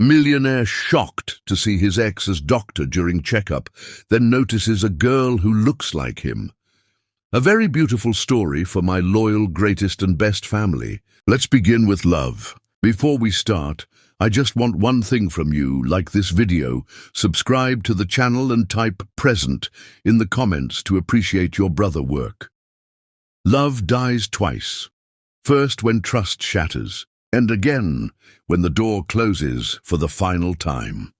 Millionaire shocked to see his ex as doctor during Checkup, then notices a girl who looks like him. A very beautiful story for my loyal, greatest and best family. Let's begin with love. Before we start, I just want one thing from you: like this video, subscribe to the channel and type present in the comments to appreciate your brother work. Love dies twice. First when trust shatters, and again when the door closes for the final time.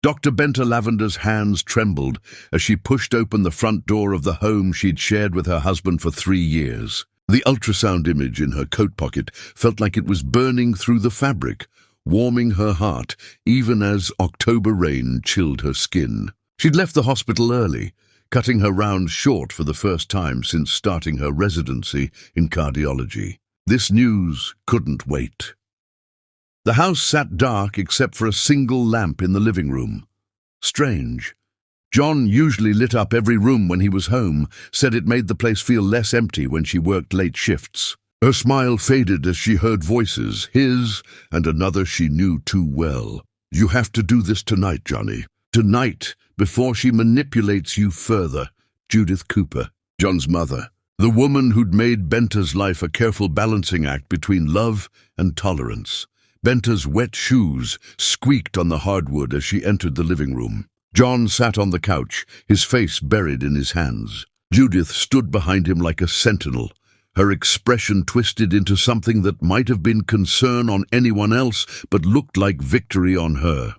Dr. Benta Lavender's hands trembled as she pushed open the front door of the home she'd shared with her husband for 3 years. The ultrasound image in her coat pocket felt like it was burning through the fabric, warming her heart even as October rain chilled her skin. She'd left the hospital early, cutting her rounds short for the first time since starting her residency in cardiology. This news couldn't wait. The house sat dark except for a single lamp in the living room. Strange. John usually lit up every room when he was home, said it made the place feel less empty when she worked late shifts. Her smile faded as she heard voices, his and another she knew too well. "You have to do this tonight, Johnny. Tonight, before she manipulates you further." Judith Cooper, John's mother. The woman who'd made Benta's life a careful balancing act between love and tolerance. Benta's wet shoes squeaked on the hardwood as she entered the living room. John sat on the couch, his face buried in his hands. Judith stood behind him like a sentinel, her expression twisted into something that might have been concern on anyone else but looked like victory on her.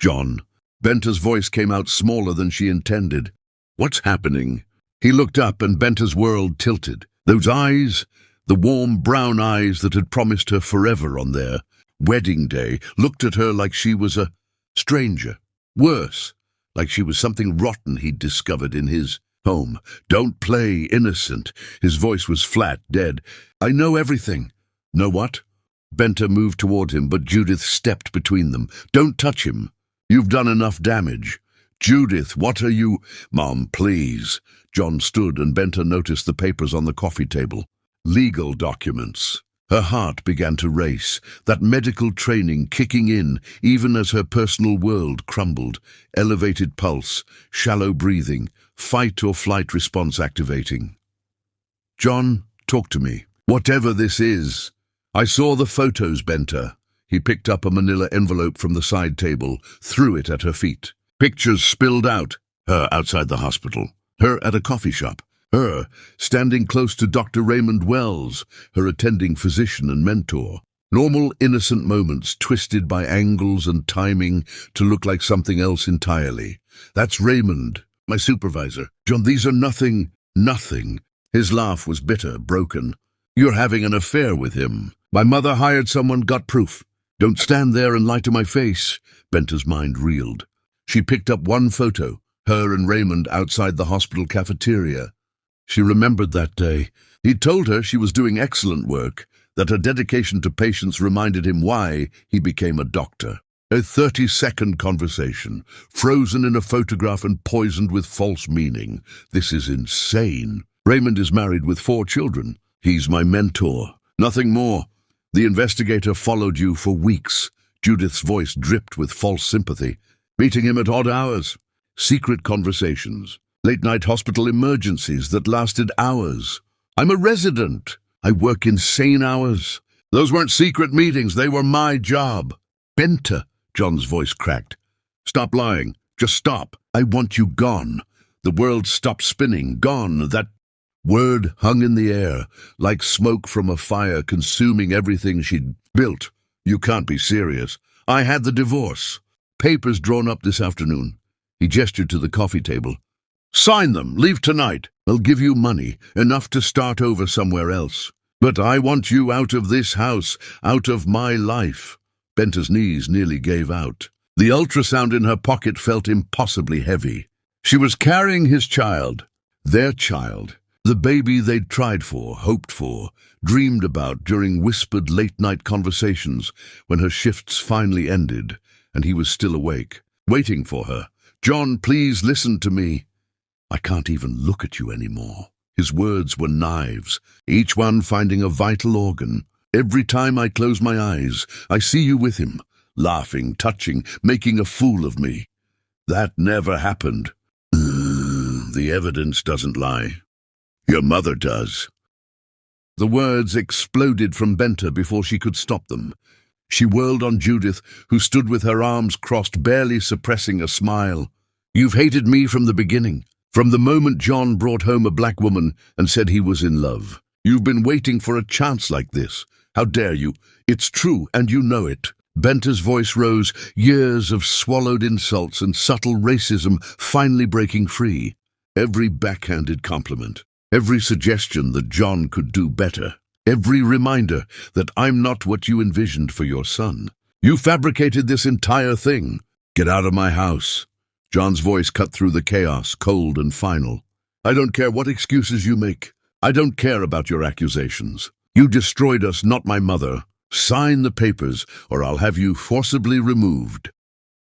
"John." Benta's voice came out smaller than she intended. "What's happening?" He looked up and Benta's world tilted. Those eyes, the warm brown eyes that had promised her forever on their wedding day, looked at her like she was a stranger. Worse, like she was something rotten he'd discovered in his home. "Don't play innocent." His voice was flat, dead. "I know everything." "Know what?" Benta moved toward him, but Judith stepped between them. "Don't touch him. You've done enough damage." "Judith, what are you—" "Mom, please." John stood and Benta noticed the papers on the coffee table. Legal documents. Her heart began to race, that medical training kicking in even as her personal world crumbled. Elevated pulse, shallow breathing, fight or flight response activating. "John, talk to me. Whatever this is." "I saw the photos, Benta." He picked up a manila envelope from the side table, threw it at her feet. Pictures spilled out. Her outside the hospital. Her at a coffee shop. Her standing close to Dr. Raymond Wells, her attending physician and mentor. Normal, innocent moments twisted by angles and timing to look like something else entirely. "That's Raymond, my supervisor. John, these are nothing." His laugh was bitter, broken. "You're having an affair with him. My mother hired someone, got proof. Don't stand there and lie to my face." Benta's mind reeled. She picked up one photo, her and Raymond outside the hospital cafeteria. She remembered that day. He told her she was doing excellent work, that her dedication to patients reminded him why he became a doctor. A 30-second conversation, frozen in a photograph and poisoned with false meaning. This is insane. Raymond is married with 4 children. He's my mentor. Nothing more. The investigator followed you for weeks. Judith's voice dripped with false sympathy. Meeting him at odd hours. Secret conversations. Late-night hospital emergencies that lasted hours. "I'm a resident. I work insane hours." "Those weren't secret meetings. They were my job." "Benta," John's voice cracked. "Stop lying. Just stop. I want you gone." The world stopped spinning. Gone. That word hung in the air, like smoke from a fire consuming everything she'd built. "You can't be serious." "I had the divorce. Papers drawn up this afternoon." He gestured to the coffee table. "Sign them. Leave tonight. I'll give you money, enough to start over somewhere else. But I want you out of this house, out of my life." Benta's knees nearly gave out. The ultrasound in her pocket felt impossibly heavy. She was carrying his child, their child, the baby they'd tried for, hoped for, dreamed about during whispered late-night conversations when her shifts finally ended and he was still awake, waiting for her. "John, please listen to me." "I can't even look at you anymore." His words were knives, each one finding a vital organ. "Every time I close my eyes, I see you with him, laughing, touching, making a fool of me. That never happened. The evidence doesn't lie. Your mother does. The words exploded from Benta before she could stop them. She whirled on Judith, who stood with her arms crossed, barely suppressing a smile. You've hated me from the beginning. From the moment John brought home a black woman and said he was in love. You've been waiting for a chance like this. How dare you? It's true, and you know it. Benta's voice rose, years of swallowed insults and subtle racism finally breaking free. Every backhanded compliment, every suggestion that John could do better, every reminder that I'm not what you envisioned for your son. You fabricated this entire thing. Get out of my house. John's voice cut through the chaos, cold and final. I don't care what excuses you make. I don't care about your accusations. You destroyed us, not my mother. Sign the papers, or I'll have you forcibly removed.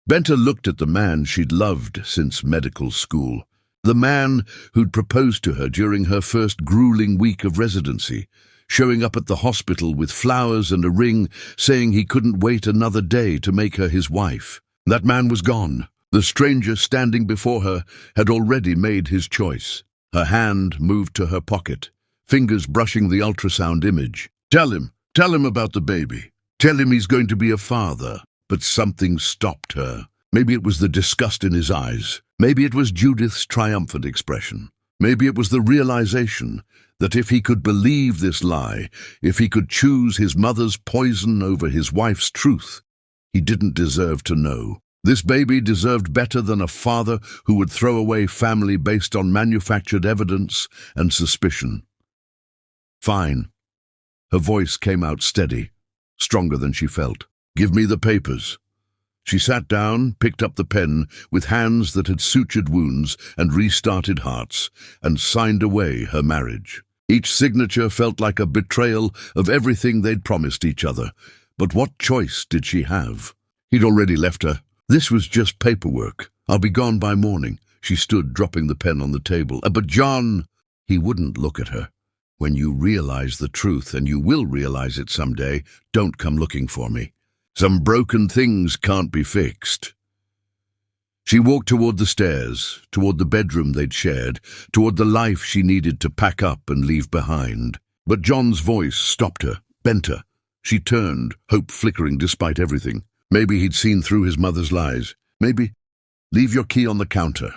Benta looked at the man she'd loved since medical school. The man who'd proposed to her during her first grueling week of residency, showing up at the hospital with flowers and a ring, saying he couldn't wait another day to make her his wife. That man was gone. The stranger standing before her had already made his choice. Her hand moved to her pocket, fingers brushing the ultrasound image. Tell him about the baby. Tell him he's going to be a father. But something stopped her. Maybe it was the disgust in his eyes. Maybe it was Judith's triumphant expression. Maybe it was the realization that if he could believe this lie, if he could choose his mother's poison over his wife's truth, he didn't deserve to know. This baby deserved better than a father who would throw away family based on manufactured evidence and suspicion. Fine. Her voice came out steady, stronger than she felt. Give me the papers. She sat down, picked up the pen with hands that had sutured wounds and restarted hearts, and signed away her marriage. Each signature felt like a betrayal of everything they'd promised each other. But what choice did she have? He'd already left her. This was just paperwork. I'll be gone by morning. She stood, dropping the pen on the table. But John, he wouldn't look at her. When you realize the truth, and you will realize it someday, don't come looking for me. Some broken things can't be fixed. She walked toward the stairs, toward the bedroom they'd shared, toward the life she needed to pack up and leave behind. But John's voice stopped her. Benta. She turned, hope flickering despite everything. Maybe he'd seen through his mother's lies. Maybe. Leave your key on the counter.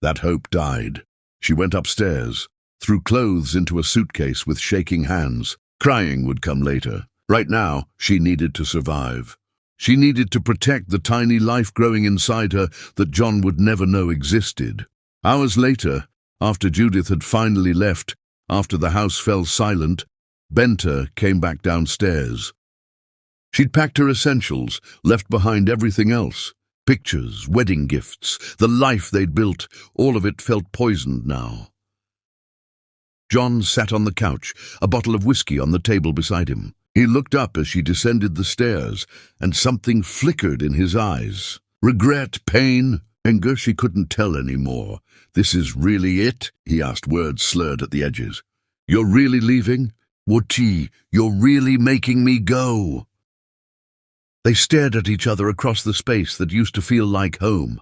That hope died. She went upstairs, threw clothes into a suitcase with shaking hands. Crying would come later. Right now, she needed to survive. She needed to protect the tiny life growing inside her that John would never know existed. Hours later, after Judith had finally left, after the house fell silent, Benta came back downstairs. She'd packed her essentials, left behind everything else. Pictures, wedding gifts, the life they'd built, all of it felt poisoned now. John sat on the couch, a bottle of whiskey on the table beside him. He looked up as she descended the stairs, and something flickered in his eyes. Regret, pain, anger, she couldn't tell anymore. This is really it? He asked, words slurred at the edges. You're really leaving? Woti, you're really making me go? They stared at each other across the space that used to feel like home.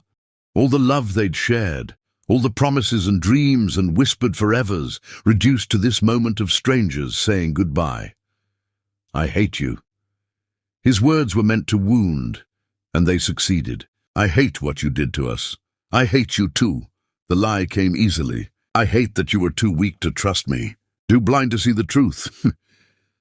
All the love they'd shared, all the promises and dreams and whispered forevers, reduced to this moment of strangers saying goodbye. I hate you. His words were meant to wound, and they succeeded. I hate what you did to us. I hate you too. The lie came easily. I hate that you were too weak to trust me, too blind to see the truth.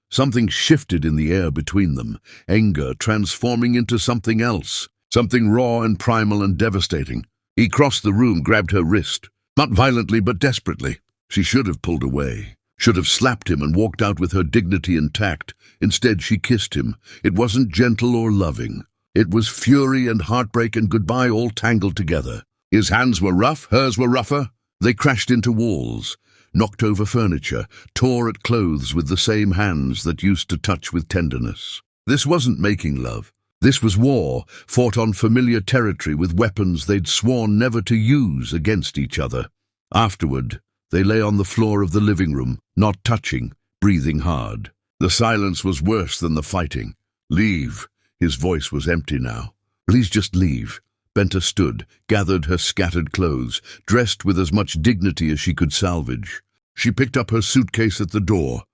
Something shifted in the air between them, anger transforming into something else, something raw and primal and devastating. He crossed the room, grabbed her wrist, not violently but desperately. She should have pulled away, should have slapped him and walked out with her dignity intact. Instead, she kissed him. It wasn't gentle or loving. It was fury and heartbreak and goodbye all tangled together. His hands were rough, hers were rougher. They crashed into walls, knocked over furniture, tore at clothes with the same hands that used to touch with tenderness. This wasn't making love. This was war, fought on familiar territory with weapons they'd sworn never to use against each other. Afterward, they lay on the floor of the living room, not touching, breathing hard. The silence was worse than the fighting. Leave, His voice was empty now. "Please just leave." Benta stood, gathered her scattered clothes, dressed with as much dignity as she could salvage. She picked up her suitcase at the door,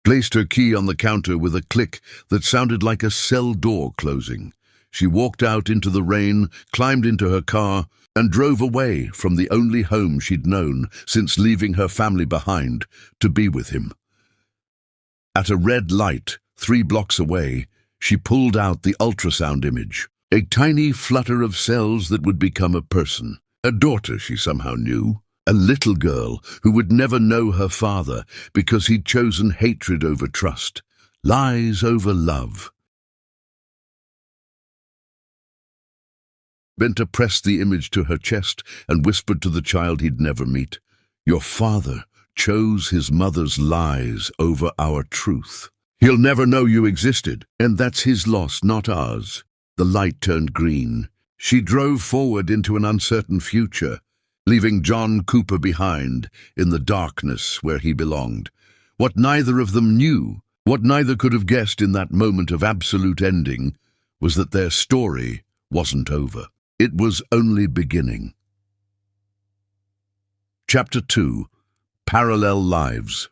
placed her key on the counter with a click that sounded like a cell door closing. She walked out into the rain, climbed into her car, and drove away from the only home she'd known since leaving her family behind to be with him. At a red light, 3 blocks away, she pulled out the ultrasound image. A tiny flutter of cells that would become a person. A daughter, she somehow knew. A little girl who would never know her father because he'd chosen hatred over trust, lies over love. Benta pressed the image to her chest and whispered to the child he'd never meet, "Your father chose his mother's lies over our truth. He'll never know you existed, and that's his loss, not ours." The light turned green. She drove forward into an uncertain future, leaving John Cooper behind in the darkness where he belonged. What neither of them knew, what neither could have guessed in that moment of absolute ending, was that their story wasn't over. It was only beginning. Chapter 2. Parallel Lives.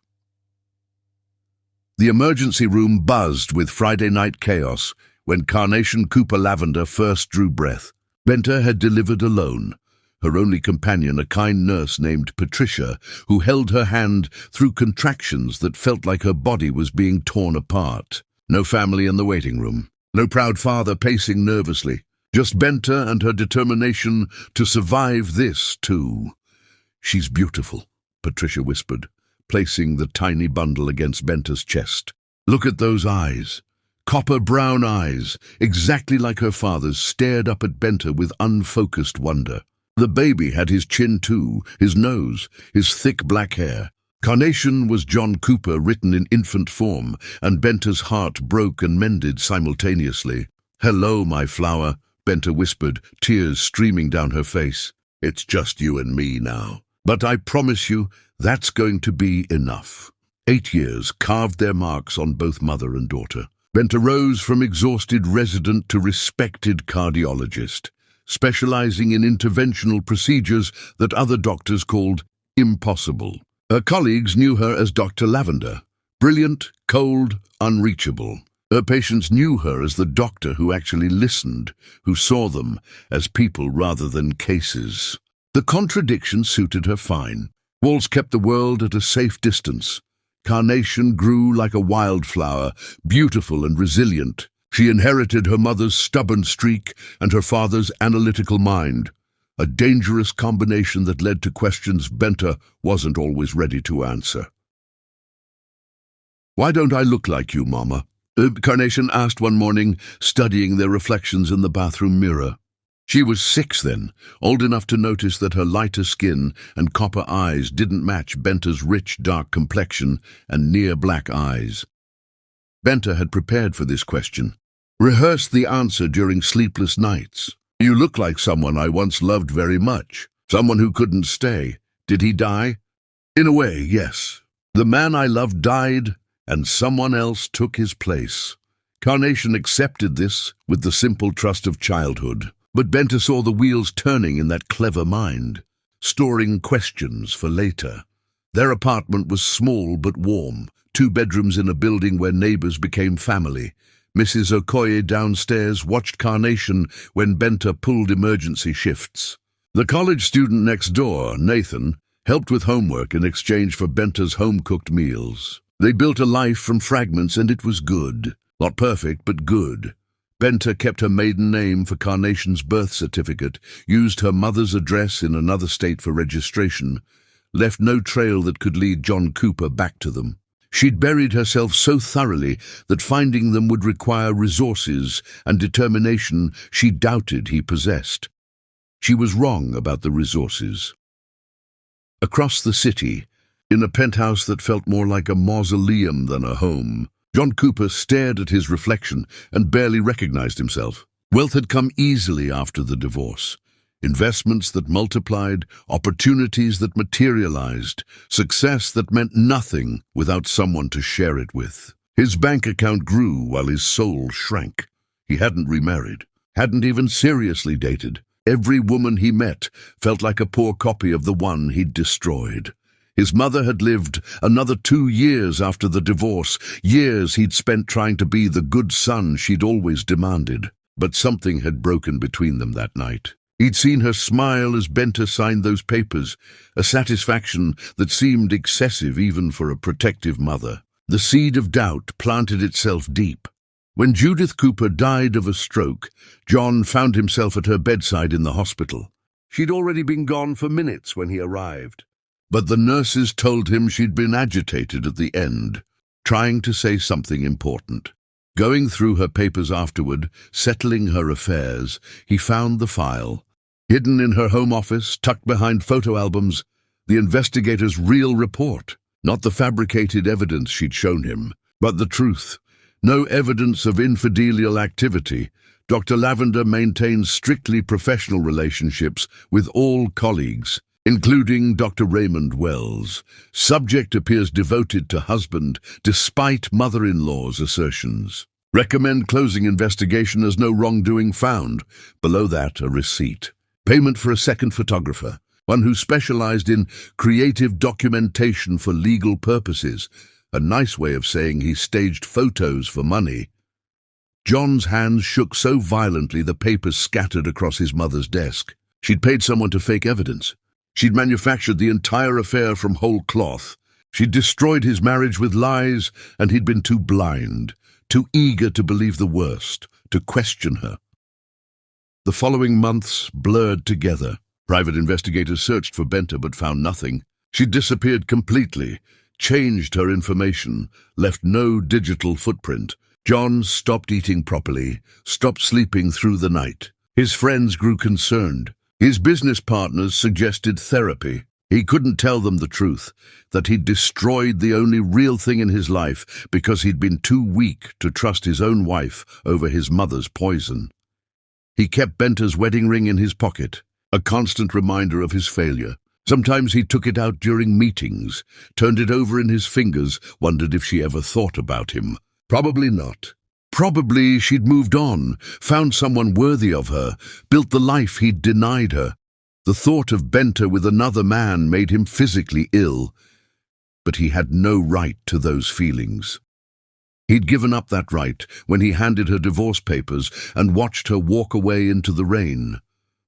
The emergency room buzzed with Friday night chaos when Carnation Cooper Lavender first drew breath. Benta had delivered alone, her only companion a kind nurse named Patricia, who held her hand through contractions that felt like her body was being torn apart. No family in the waiting room, no proud father pacing nervously, just Benta and her determination to survive this too. "She's beautiful," Patricia whispered, placing the tiny bundle against Benta's chest. "Look at those eyes. Copper-brown eyes, exactly like her father's, stared up at Benta with unfocused wonder. The baby had his chin too, his nose, his thick black hair. Carnation was John Cooper written in infant form, and Benta's heart broke and mended simultaneously. "Hello, my flower," Benta whispered, tears streaming down her face. "It's just you and me now. But I promise you, that's going to be enough." 8 years carved their marks on both mother and daughter. Benta rose from exhausted resident to respected cardiologist, specializing in interventional procedures that other doctors called impossible. Her colleagues knew her as Dr. Lavender, brilliant, cold, unreachable. Her patients knew her as the doctor who actually listened, who saw them as people rather than cases. The contradiction suited her fine. Walls kept the world at a safe distance. Carnation grew like a wildflower, beautiful and resilient. She inherited her mother's stubborn streak and her father's analytical mind, a dangerous combination that led to questions Benta wasn't always ready to answer. "Why don't I look like you, Mama?" Carnation asked one morning, studying their reflections in the bathroom mirror. She was 6 then, old enough to notice that her lighter skin and copper eyes didn't match Benta's rich, dark complexion and near-black eyes. Benta had prepared for this question, rehearsed the answer during sleepless nights. "You look like someone I once loved very much, someone who couldn't stay. Did he die?" "In a way, yes. The man I loved died, and someone else took his place." Carnation accepted this with the simple trust of childhood. But Benta saw the wheels turning in that clever mind, storing questions for later. Their apartment was small but warm, 2 bedrooms in a building where neighbors became family. Mrs. Okoye downstairs watched Carnation when Benta pulled emergency shifts. The college student next door, Nathan, helped with homework in exchange for Benta's home-cooked meals. They built a life from fragments, and it was good. Not perfect, but good. Benta kept her maiden name for Carnation's birth certificate, used her mother's address in another state for registration, left no trail that could lead John Cooper back to them. She'd buried herself so thoroughly that finding them would require resources and determination she doubted he possessed. She was wrong about the resources. Across the city, in a penthouse that felt more like a mausoleum than a home, John Cooper stared at his reflection and barely recognized himself. Wealth had come easily after the divorce. Investments that multiplied, opportunities that materialized, success that meant nothing without someone to share it with. His bank account grew while his soul shrank. He hadn't remarried, hadn't even seriously dated. Every woman he met felt like a poor copy of the one he'd destroyed. His mother had lived another 2 years after the divorce, years he'd spent trying to be the good son she'd always demanded. But something had broken between them that night. He'd seen her smile as Benta signed those papers, a satisfaction that seemed excessive even for a protective mother. The seed of doubt planted itself deep. When Judith Cooper died of a stroke, John found himself at her bedside in the hospital. She'd already been gone for minutes when he arrived. But the nurses told him she'd been agitated at the end, trying to say something important. Going through her papers afterward, settling her affairs, he found the file. Hidden in her home office, tucked behind photo albums, the investigator's real report. Not the fabricated evidence she'd shown him, but the truth. No evidence of infidelial activity. Dr. Lavender maintains strictly professional relationships with all colleagues, including Dr. Raymond Wells. Subject appears devoted to husband, despite mother-in-law's assertions. Recommend closing investigation as no wrongdoing found. Below that, a receipt. Payment for a second photographer, one who specialized in creative documentation for legal purposes. A nice way of saying he staged photos for money. John's hands shook so violently the papers scattered across his mother's desk. She'd paid someone to fake evidence. She'd manufactured the entire affair from whole cloth. She'd destroyed his marriage with lies, and he'd been too blind, too eager to believe the worst, to question her. The following months blurred together. Private investigators searched for Benta but found nothing. She'd disappeared completely, changed her information, left no digital footprint. John stopped eating properly, stopped sleeping through the night. His friends grew concerned. His business partners suggested therapy. He couldn't tell them the truth, that he'd destroyed the only real thing in his life because he'd been too weak to trust his own wife over his mother's poison. He kept Benta's wedding ring in his pocket, a constant reminder of his failure. Sometimes he took it out during meetings, turned it over in his fingers, wondered if she ever thought about him. Probably not. Probably she'd moved on, found someone worthy of her, built the life he'd denied her. The thought of Benta with another man made him physically ill, but he had no right to those feelings. He'd given up that right when he handed her divorce papers and watched her walk away into the rain.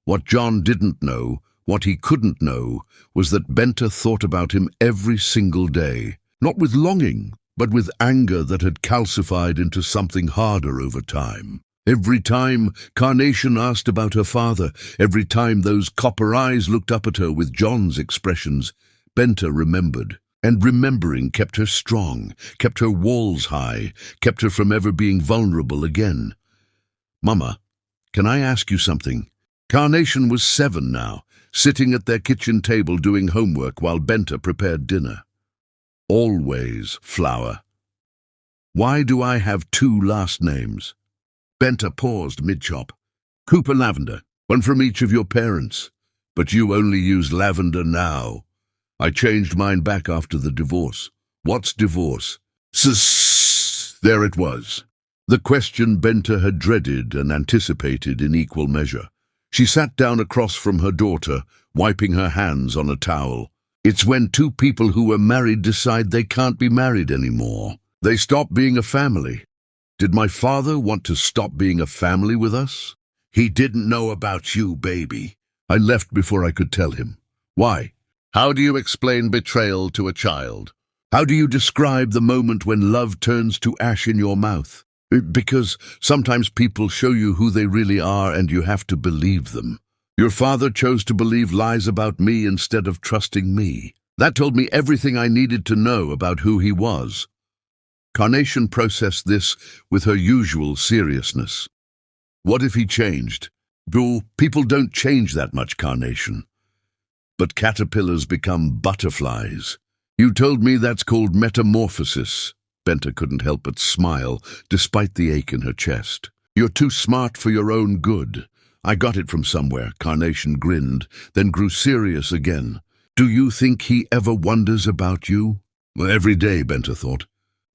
What John didn't know, what he couldn't know, was that Benta thought about him every single day, not with longing, but with anger that had calcified into something harder over time. Every time Carnation asked about her father, every time those copper eyes looked up at her with John's expressions, Benta remembered. And remembering kept her strong, kept her walls high, kept her from ever being vulnerable again. "Mama, can I ask you something?" Carnation was 7 now, sitting at their kitchen table doing homework while Benta prepared dinner. "Always, Flower. Why do I have 2 last names?" Benta paused mid-chop. "Cooper Lavender, one from each of your parents. But you only use Lavender now. I changed mine back after the divorce." "What's divorce?" There it was. The question Benta had dreaded and anticipated in equal measure. She sat down across from her daughter, wiping her hands on a towel. "It's when 2 people who were married decide they can't be married anymore. They stop being a family. Did my father want to stop being a family with us?" "He didn't know about you, baby." "I left before I could tell him." "Why?" "How do you explain betrayal to a child? How do you describe the moment when love turns to ash in your mouth? Because sometimes people show you who they really are and you have to believe them. Your father chose to believe lies about me instead of trusting me. That told me everything I needed to know about who he was." Carnation processed this with her usual seriousness. "What if he changed?" People don't change that much, Carnation. But caterpillars become butterflies. You told me that's called metamorphosis." Benta couldn't help but smile, despite the ache in her chest. "You're too smart for your own good. I got it from somewhere." Carnation grinned, then grew serious again. "Do you think he ever wonders about you?" "Every day," Benta thought.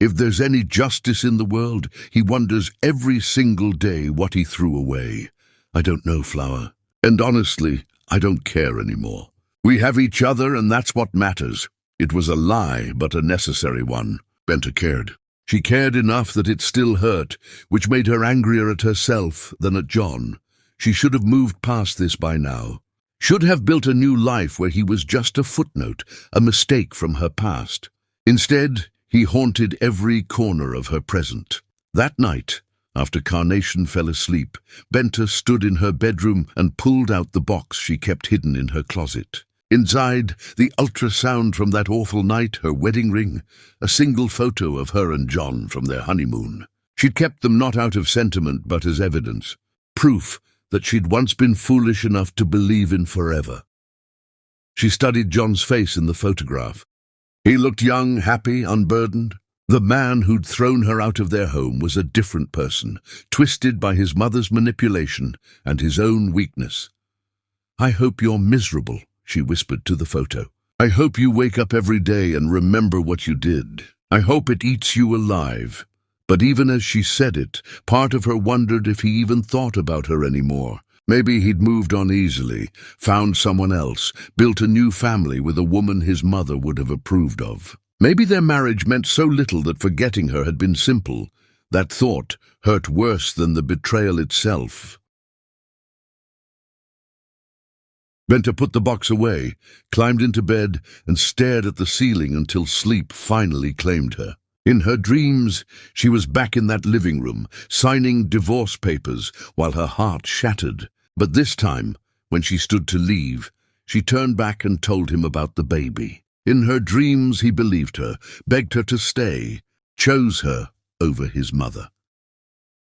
If there's any justice in the world, he wonders every single day what he threw away. I don't know, Flower. And honestly, I don't care anymore. We have each other, and that's what matters. It was a lie, but a necessary one. Benta cared. She cared enough that it still hurt, which made her angrier at herself than at John. She should have moved past this by now. Should have built a new life where he was just a footnote, a mistake from her past. Instead, he haunted every corner of her present. That night, after Carnation fell asleep, Benta stood in her bedroom and pulled out the box she kept hidden in her closet. Inside, the ultrasound from that awful night, her wedding ring, a single photo of her and John from their honeymoon. She'd kept them not out of sentiment but as evidence, proof that she'd once been foolish enough to believe in forever. She studied John's face in the photograph. He looked young, happy, unburdened. The man who'd thrown her out of their home was a different person, twisted by his mother's manipulation and his own weakness. "I hope you're miserable," she whispered to the photo. "I hope you wake up every day and remember what you did. I hope it eats you alive." But even as she said it, part of her wondered if he even thought about her anymore. Maybe he'd moved on easily, found someone else, built a new family with a woman his mother would have approved of. Maybe their marriage meant so little that forgetting her had been simple. That thought hurt worse than the betrayal itself. Benta put the box away, climbed into bed, and stared at the ceiling until sleep finally claimed her. In her dreams, she was back in that living room, signing divorce papers while her heart shattered. But this time, when she stood to leave, she turned back and told him about the baby. In her dreams, he believed her, begged her to stay, chose her over his mother.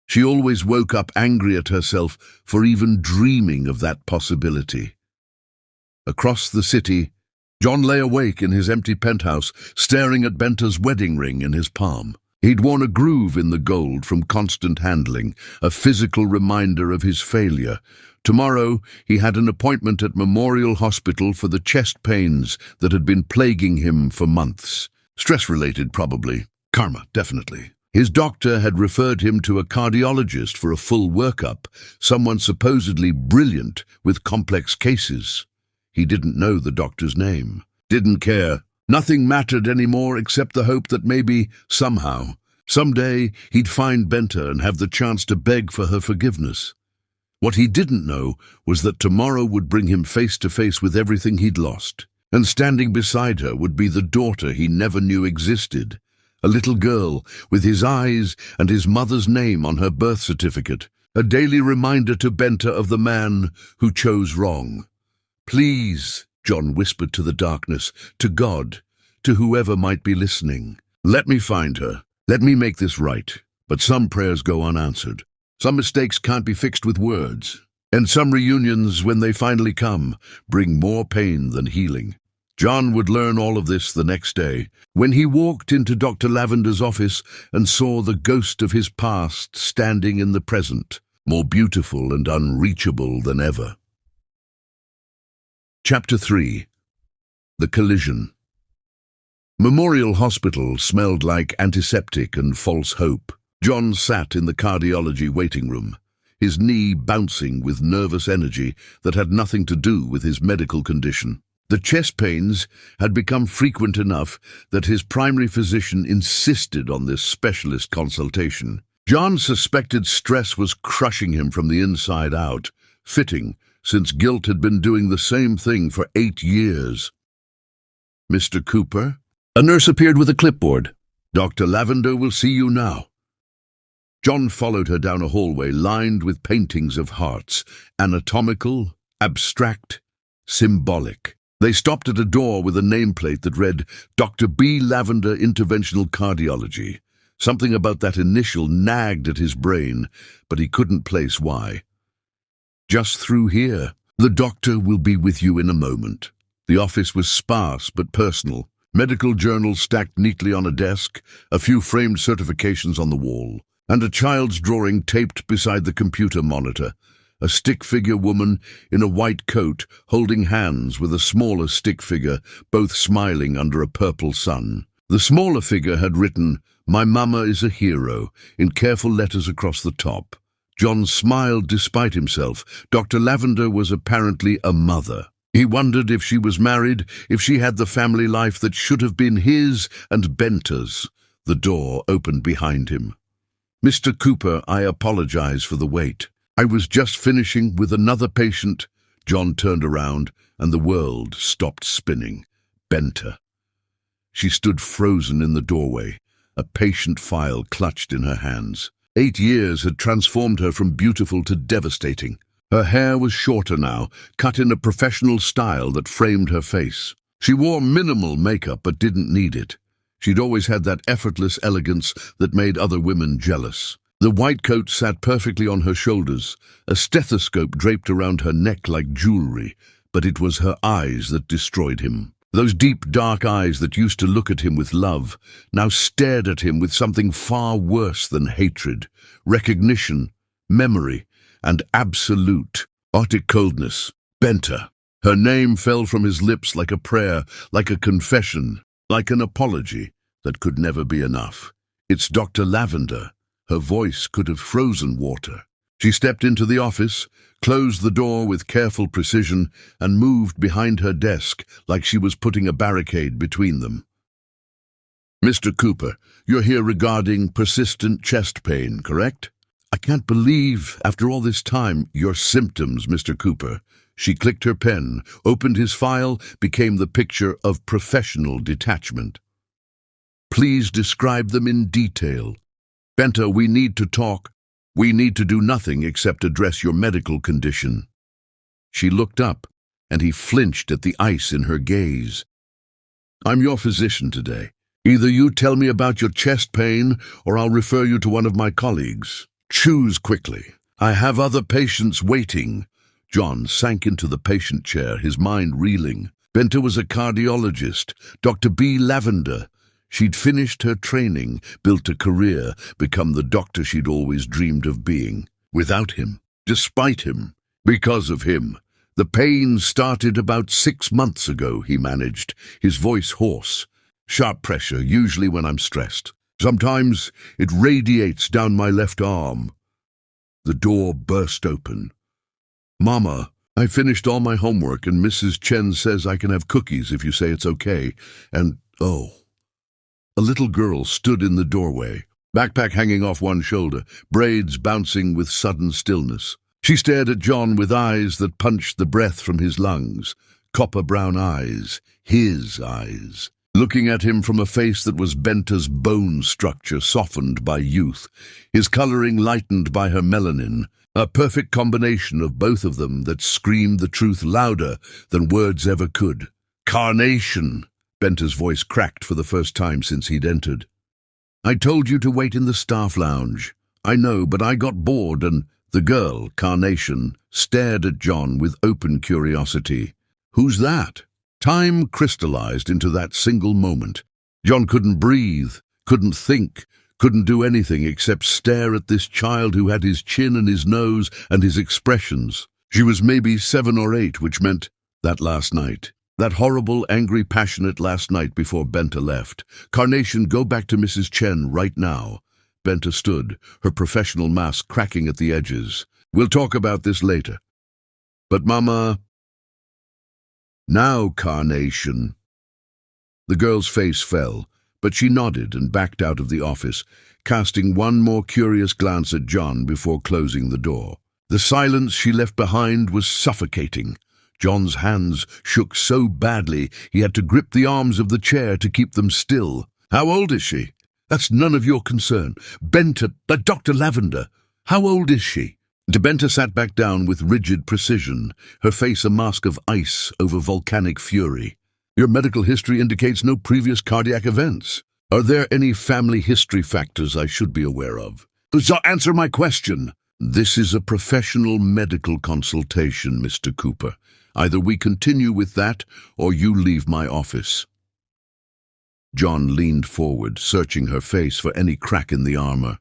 She always woke up angry at herself for even dreaming of that possibility. Across the city, John lay awake in his empty penthouse, staring at Benta's wedding ring in his palm. He'd worn a groove in the gold from constant handling, a physical reminder of his failure. Tomorrow, he had an appointment at Memorial Hospital for the chest pains that had been plaguing him for months. Stress-related, probably. Karma, definitely. His doctor had referred him to a cardiologist for a full workup, someone supposedly brilliant with complex cases. He didn't know the doctor's name. Didn't care. Nothing mattered anymore except the hope that maybe, somehow, someday, he'd find Benta and have the chance to beg for her forgiveness. What he didn't know was that tomorrow would bring him face to face with everything he'd lost. And standing beside her would be the daughter he never knew existed. A little girl with his eyes and his mother's name on her birth certificate. A daily reminder to Benta of the man who chose wrong. "Please," John whispered to the darkness, to God, to whoever might be listening. "Let me find her. Let me make this right." But some prayers go unanswered. Some mistakes can't be fixed with words. And some reunions, when they finally come, bring more pain than healing. John would learn all of this the next day, when he walked into Dr. Lavender's office and saw the ghost of his past standing in the present, more beautiful and unreachable than ever. Chapter 3. The Collision. Memorial Hospital smelled like antiseptic and false hope. John sat in the cardiology waiting room, his knee bouncing with nervous energy that had nothing to do with his medical condition. The chest pains had become frequent enough that his primary physician insisted on this specialist consultation. John suspected stress was crushing him from the inside out, fitting, since guilt had been doing the same thing for 8 years. "Mr. Cooper?" A nurse appeared with a clipboard. "Dr. Lavender will see you now." John followed her down a hallway lined with paintings of hearts, anatomical, abstract, symbolic. They stopped at a door with a nameplate that read, "Dr. B. Lavender, Interventional Cardiology." Something about that initial nagged at his brain, but he couldn't place why. "Just through here. The doctor will be with you in a moment." The office was sparse but personal. Medical journals stacked neatly on a desk, a few framed certifications on the wall, and a child's drawing taped beside the computer monitor. A stick figure woman in a white coat holding hands with a smaller stick figure, both smiling under a purple sun. The smaller figure had written, "My mama is a hero," in careful letters across the top. John smiled despite himself. Dr. Lavender was apparently a mother. He wondered if she was married, if she had the family life that should have been his and Benta's. The door opened behind him. "Mr. Cooper, I apologize for the wait. I was just finishing with another patient." John turned around, and the world stopped spinning. Benta. She stood frozen in the doorway, a patient file clutched in her hands. 8 years had transformed her from beautiful to devastating. Her hair was shorter now, cut in a professional style that framed her face. She wore minimal makeup but didn't need it. She'd always had that effortless elegance that made other women jealous. The white coat sat perfectly on her shoulders, a stethoscope draped around her neck like jewelry, but it was her eyes that destroyed him. Those deep, dark eyes that used to look at him with love now stared at him with something far worse than hatred, recognition, memory, and absolute, Arctic coldness. Benta. Her name fell from his lips like a prayer, like a confession, like an apology that could never be enough. "It's Dr. Lavender." Her voice could have frozen water. She stepped into the office, closed the door with careful precision, and moved behind her desk like she was putting a barricade between them. "Mr. Cooper, you're here regarding persistent chest pain, correct?" "I can't believe, after all this time, your symptoms, Mr. Cooper." She clicked her pen, opened his file, became the picture of professional detachment. "Please describe them in detail." "Benta, we need to talk. We need to do nothing except address your medical condition." She looked up, and he flinched at the ice in her gaze. "I'm your physician today. Either you tell me about your chest pain, or I'll refer you to one of my colleagues. Choose quickly. I have other patients waiting." John sank into the patient chair, his mind reeling. Benta was a cardiologist, Dr. B. Lavender. She'd finished her training, built a career, become the doctor she'd always dreamed of being. Without him, despite him, because of him. "The pain started about 6 months ago," he managed, his voice hoarse. "Sharp pressure, usually when I'm stressed. Sometimes it radiates down my left arm." The door burst open. "Mama, I finished all my homework and Mrs. Chen says I can have cookies if you say it's okay. And, oh..." A little girl stood in the doorway, backpack hanging off one shoulder, braids bouncing with sudden stillness. She stared at John with eyes that punched the breath from his lungs, copper-brown eyes, his eyes, looking at him from a face that was Benta's bone structure softened by youth, his coloring lightened by her melanin, a perfect combination of both of them that screamed the truth louder than words ever could. "Carnation!" Benta's voice cracked for the first time since he'd entered. "I told you to wait in the staff lounge. I know, but I got bored," and the girl, Carnation, stared at John with open curiosity. "Who's that?" Time crystallized into that single moment. John couldn't breathe, couldn't think, couldn't do anything except stare at this child who had his chin and his nose and his expressions. She was maybe 7 or 8, which meant that last night. That horrible, angry, passionate last night before Benta left. "Carnation, go back to Mrs. Chen right now." Benta stood, her professional mask cracking at the edges. "We'll talk about this later." "But Mama..." "Now, Carnation." The girl's face fell, but she nodded and backed out of the office, casting one more curious glance at John before closing the door. The silence she left behind was suffocating. John's hands shook so badly he had to grip the arms of the chair to keep them still. "How old is she?" "That's none of your concern. Benta, Dr. Lavender. How old is she?" Benta sat back down with rigid precision, her face a mask of ice over volcanic fury. "Your medical history indicates no previous cardiac events. Are there any family history factors I should be aware of?" "So answer my question." "This is a professional medical consultation, Mr. Cooper. Either we continue with that, or you leave my office." John leaned forward, searching her face for any crack in the armor.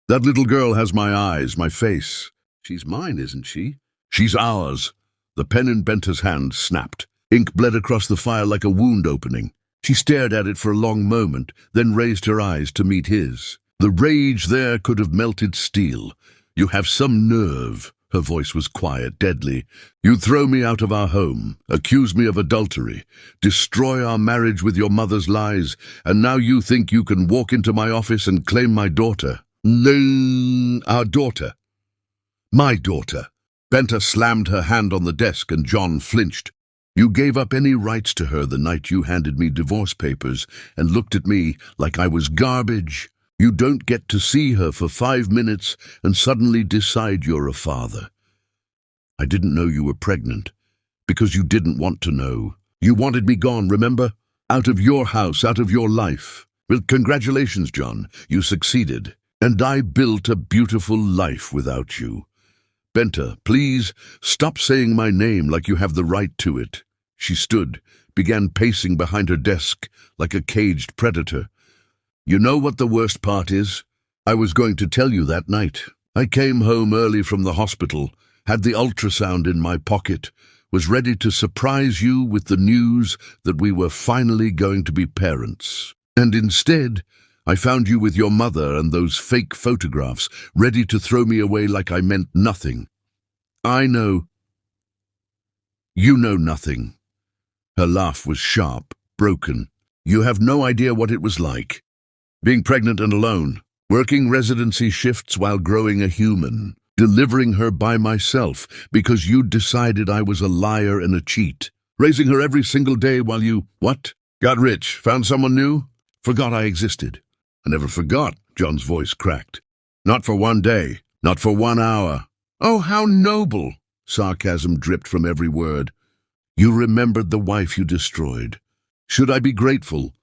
"That little girl has my eyes, my face. She's mine, isn't she?" "She's ours." The pen in Benta's hand snapped. Ink bled across the file like a wound opening. She stared at it for a long moment, then raised her eyes to meet his. The rage there could have melted steel. "You have some nerve." Her voice was quiet, deadly. "You throw me out of our home, accuse me of adultery, destroy our marriage with your mother's lies, and now you think you can walk into my office and claim my daughter." "No, our daughter. My daughter." Benta slammed her hand on the desk and John flinched. "You gave up any rights to her the night you handed me divorce papers and looked at me like I was garbage. You don't get to see her for 5 minutes and suddenly decide you're a father. I didn't know you were pregnant because you didn't want to know. You wanted me gone, remember? Out of your house, out of your life. Well, congratulations, John. You succeeded. And I built a beautiful life without you. Benta, please stop saying my name like you have the right to it." She stood, began pacing behind her desk like a caged predator. "You know what the worst part is? I was going to tell you that night. I came home early from the hospital, had the ultrasound in my pocket, was ready to surprise you with the news that we were finally going to be parents. And instead, I found you with your mother and those fake photographs, ready to throw me away like I meant nothing. I know. You know nothing." Her laugh was sharp, broken. "You have no idea what it was like. Being pregnant and alone, working residency shifts while growing a human, delivering her by myself because you'd decided I was a liar and a cheat, raising her every single day while you, what? Got rich, found someone new, forgot I existed." "I never forgot," John's voice cracked. "Not for 1 day, not for 1 hour. Oh, how noble!" Sarcasm dripped from every word. "You remembered the wife you destroyed. Should I be grateful?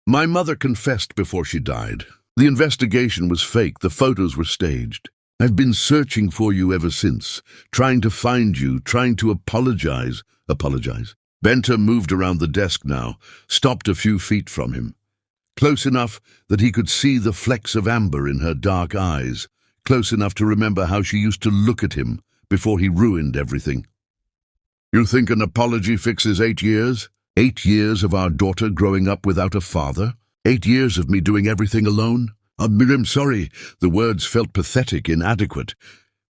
My mother confessed before she died. The investigation was fake, the photos were staged. I've been searching for you ever since, trying to find you, trying to apologize. Apologize?" Benta moved around the desk now, stopped a few feet from him. Close enough that he could see the flecks of amber in her dark eyes, close enough to remember how she used to look at him before he ruined everything. "You think an apology fixes 8 years? 8 years of our daughter growing up without a father? 8 years of me doing everything alone? I'm sorry." The words felt pathetic, inadequate.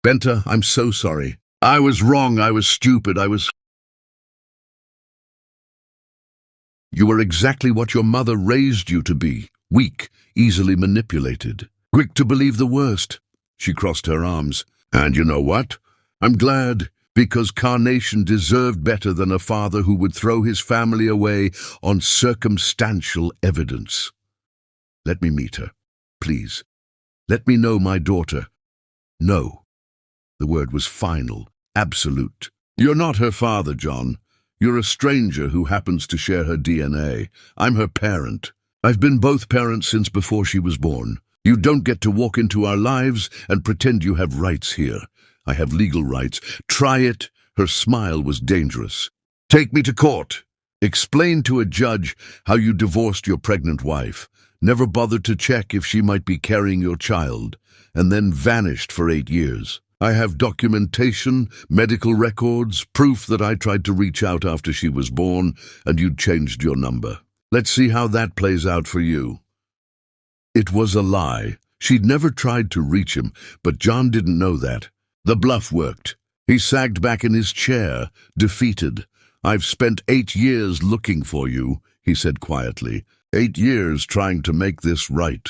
"Benta, I'm so sorry. I was wrong, I was stupid, You were exactly what your mother raised you to be, weak, easily manipulated, quick to believe the worst." She crossed her arms. "And you know what? I'm glad, because Carnation deserved better than a father who would throw his family away on circumstantial evidence. Let me meet her, please. Let me know my daughter." "No." The word was final, absolute. "You're not her father, John. You're a stranger who happens to share her DNA. I'm her parent. I've been both parents since before she was born. You don't get to walk into our lives and pretend you have rights here. I have legal rights. Try it." Her smile was dangerous. "Take me to court. Explain to a judge how you divorced your pregnant wife, never bothered to check if she might be carrying your child, and then vanished for 8 years. I have documentation, medical records, proof that I tried to reach out after she was born and you'd changed your number. Let's see how that plays out for you." It was a lie. She'd never tried to reach him, but John didn't know that. The bluff worked. He sagged back in his chair, defeated. "I've spent 8 years looking for you," he said quietly. 8 years trying to make this right.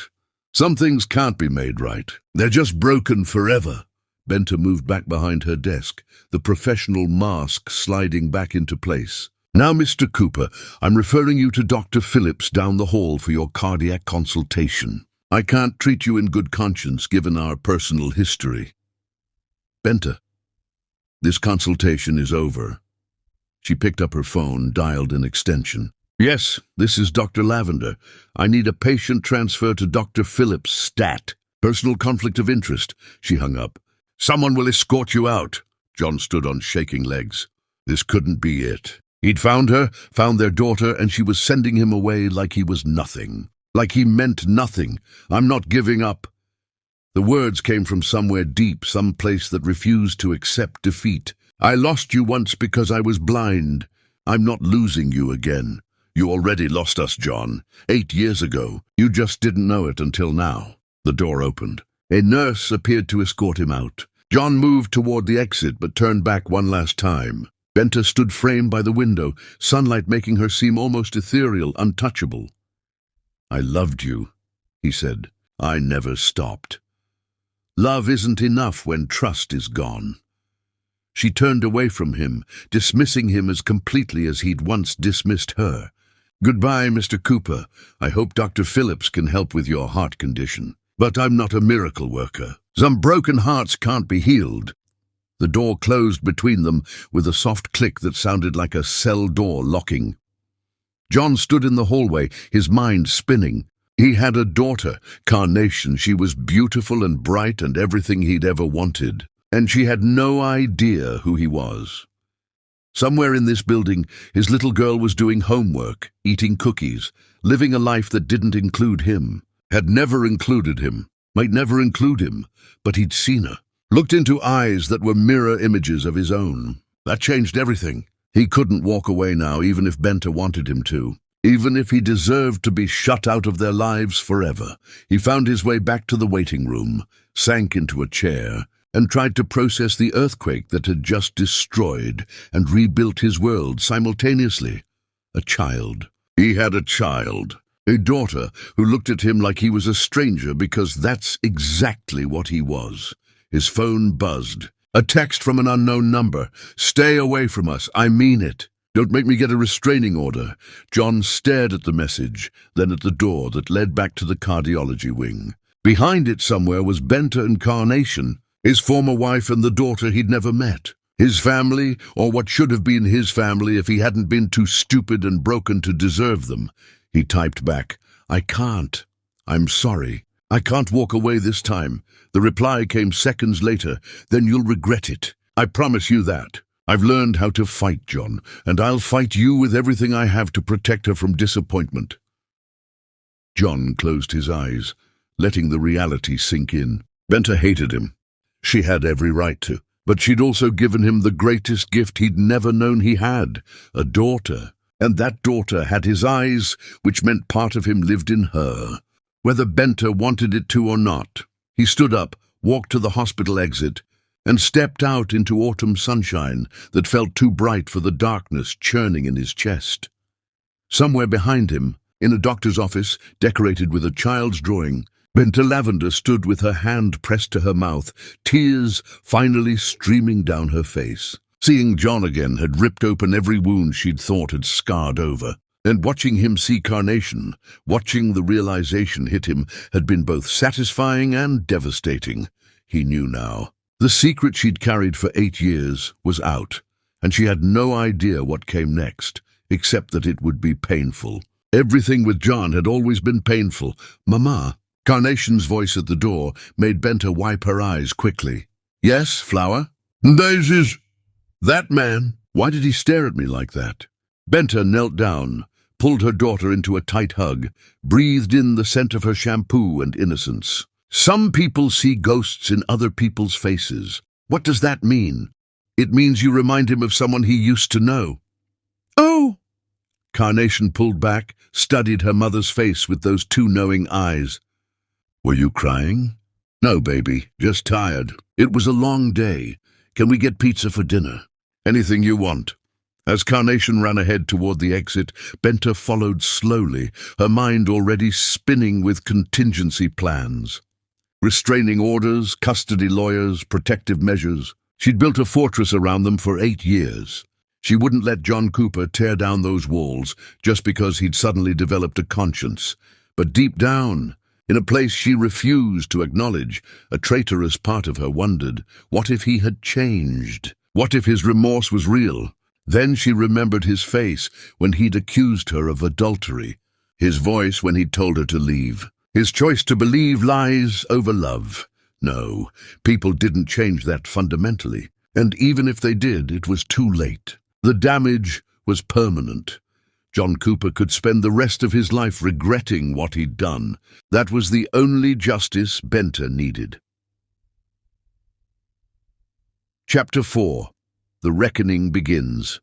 Some things can't be made right. They're just broken forever." Benta moved back behind her desk, the professional mask sliding back into place. "Now, Mr. Cooper, I'm referring you to Dr. Phillips down the hall for your cardiac consultation. I can't treat you in good conscience given our personal history." "Benta, this consultation is over." She picked up her phone, dialed an extension. "Yes, this is Dr. Lavender. I need a patient transfer to Dr. Phillips, stat. Personal conflict of interest." She hung up. "Someone will escort you out." John stood on shaking legs. This couldn't be it. He'd found her, found their daughter, and she was sending him away like he was nothing. Like he meant nothing. "I'm not giving up." The words came from somewhere deep, some place that refused to accept defeat. "I lost you once because I was blind. I'm not losing you again. You already lost us, John. 8 years ago. You just didn't know it until now. The door opened. A nurse appeared to escort him out. John moved toward the exit, but turned back one last time. Benta stood framed by the window, sunlight making her seem almost ethereal, untouchable. I loved you, he said. I never stopped. Love isn't enough when trust is gone. She turned away from him, dismissing him as completely as he'd once dismissed her. Goodbye, Mr. Cooper. I hope Dr. Phillips can help with your heart condition. But I'm not a miracle worker. Some broken hearts can't be healed. The door closed between them with a soft click that sounded like a cell door locking. John stood in the hallway, his mind spinning. He had a daughter, Carnation. She was beautiful and bright and everything he'd ever wanted. And she had no idea who he was. Somewhere in this building, his little girl was doing homework, eating cookies, living a life that didn't include him, had never included him, might never include him, but he'd seen her, looked into eyes that were mirror images of his own. That changed everything. He couldn't walk away now, even if Benta wanted him to, even if he deserved to be shut out of their lives forever. He found his way back to the waiting room, sank into a chair, and tried to process the earthquake that had just destroyed and rebuilt his world simultaneously. A child. He had a child. A daughter who looked at him like he was a stranger, because that's exactly what he was. His phone buzzed. A text from an unknown number. Stay away from us. I mean it. Don't make me get a restraining order. John stared at the message, then at the door that led back to the cardiology wing. Behind it somewhere was Benta and Carnation, his former wife and the daughter he'd never met. His family, or what should have been his family if he hadn't been too stupid and broken to deserve them. He typed back, I can't. I'm sorry. I can't walk away this time. The reply came seconds later. Then you'll regret it. I promise you that. I've learned how to fight, John, and I'll fight you with everything I have to protect her from disappointment. John closed his eyes, letting the reality sink in. Benta hated him. She had every right to, but she'd also given him the greatest gift he'd never known he had, a daughter. And that daughter had his eyes, which meant part of him lived in her, whether Benta wanted it to or not. He stood up, walked to the hospital exit, and stepped out into autumn sunshine that felt too bright for the darkness churning in his chest. Somewhere behind him, in a doctor's office decorated with a child's drawing, Benta Lavender stood with her hand pressed to her mouth, tears finally streaming down her face. Seeing John again had ripped open every wound she'd thought had scarred over. And watching him see Carnation, watching the realization hit him, had been both satisfying and devastating. He knew now. The secret she'd carried for 8 years was out, and she had no idea what came next, except that it would be painful. Everything with John had always been painful. Mama. Carnation's voice at the door made Benta wipe her eyes quickly. Yes, Flower? Daisy's... That man. Why did he stare at me like that? Benta knelt down, pulled her daughter into a tight hug, breathed in the scent of her shampoo and innocence. Some people see ghosts in other people's faces. What does that mean? It means you remind him of someone he used to know. Oh! Carnation pulled back, studied her mother's face with those two knowing eyes. Were you crying? No, baby, just tired. It was a long day. Can we get pizza for dinner? Anything you want. As Carnation ran ahead toward the exit, Benta followed slowly, her mind already spinning with contingency plans. Restraining orders, custody lawyers, protective measures. She'd built a fortress around them for 8 years. She wouldn't let John Cooper tear down those walls just because he'd suddenly developed a conscience. But deep down, in a place she refused to acknowledge, a traitorous part of her wondered, what if he had changed? What if his remorse was real? Then she remembered his face when he'd accused her of adultery, his voice when he'd told her to leave, his choice to believe lies over love. No, people didn't change that fundamentally, and even if they did, it was too late. The damage was permanent. John Cooper could spend the rest of his life regretting what he'd done. That was the only justice Benta needed. Chapter 4. The Reckoning Begins.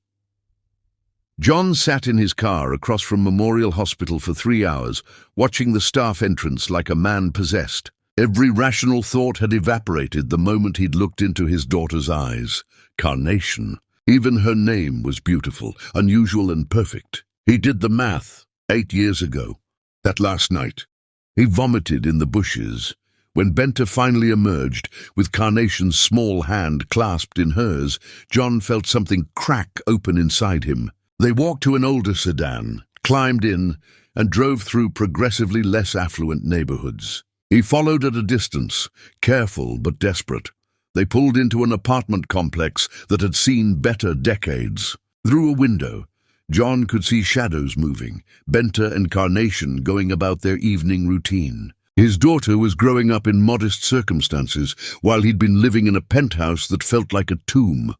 John sat in his car across from Memorial Hospital for 3 hours, watching the staff entrance like a man possessed. Every rational thought had evaporated the moment he'd looked into his daughter's eyes. Carnation. Even her name was beautiful, unusual and perfect. He did the math. 8 years ago. That last night. He vomited in the bushes. When Benta finally emerged, with Carnation's small hand clasped in hers, John felt something crack open inside him. They walked to an older sedan, climbed in, and drove through progressively less affluent neighborhoods. He followed at a distance, careful but desperate. They pulled into an apartment complex that had seen better decades. Through a window, John could see shadows moving, Benta and Carnation going about their evening routine. His daughter was growing up in modest circumstances, while he'd been living in a penthouse that felt like a tomb.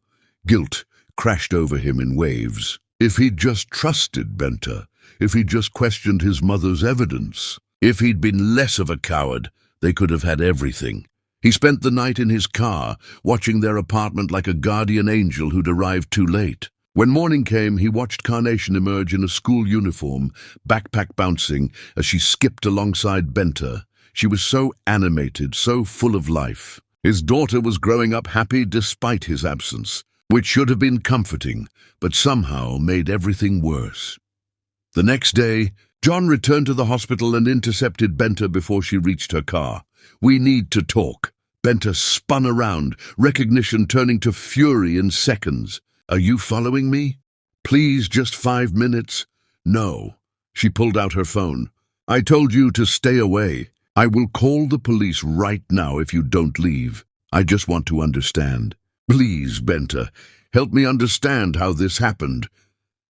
Guilt crashed over him in waves. If he'd just trusted Benta, if he'd just questioned his mother's evidence, if he'd been less of a coward, they could have had everything. He spent the night in his car, watching their apartment like a guardian angel who'd arrived too late. When morning came, he watched Carnation emerge in a school uniform, backpack bouncing, as she skipped alongside Benta. She was so animated, so full of life. His daughter was growing up happy despite his absence, which should have been comforting, but somehow made everything worse. The next day, John returned to the hospital and intercepted Benta before she reached her car. "We need to talk." Benta spun around, recognition turning to fury in seconds. "Are you following me? Please, just 5 minutes." "No." She pulled out her phone. "I told you to stay away. I will call the police right now if you don't leave. I just want to understand. Please, Benta, help me understand how this happened."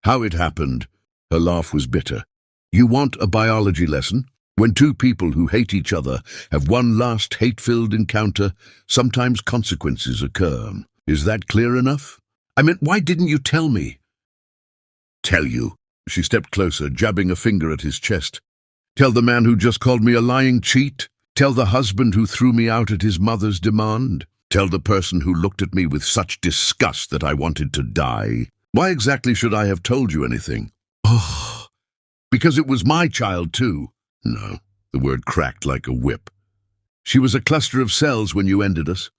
"How it happened?" Her laugh was bitter. "You want a biology lesson? When two people who hate each other have one last hate-filled encounter, sometimes consequences occur. Is that clear enough? I mean, why didn't you tell me?" "Tell you?" She stepped closer, jabbing a finger at his chest. "Tell the man who just called me a lying cheat? Tell the husband who threw me out at his mother's demand? Tell the person who looked at me with such disgust that I wanted to die? Why exactly should I have told you anything?" "Oh, because it was my child too." "No." The word cracked like a whip. "She was a cluster of cells when you ended us.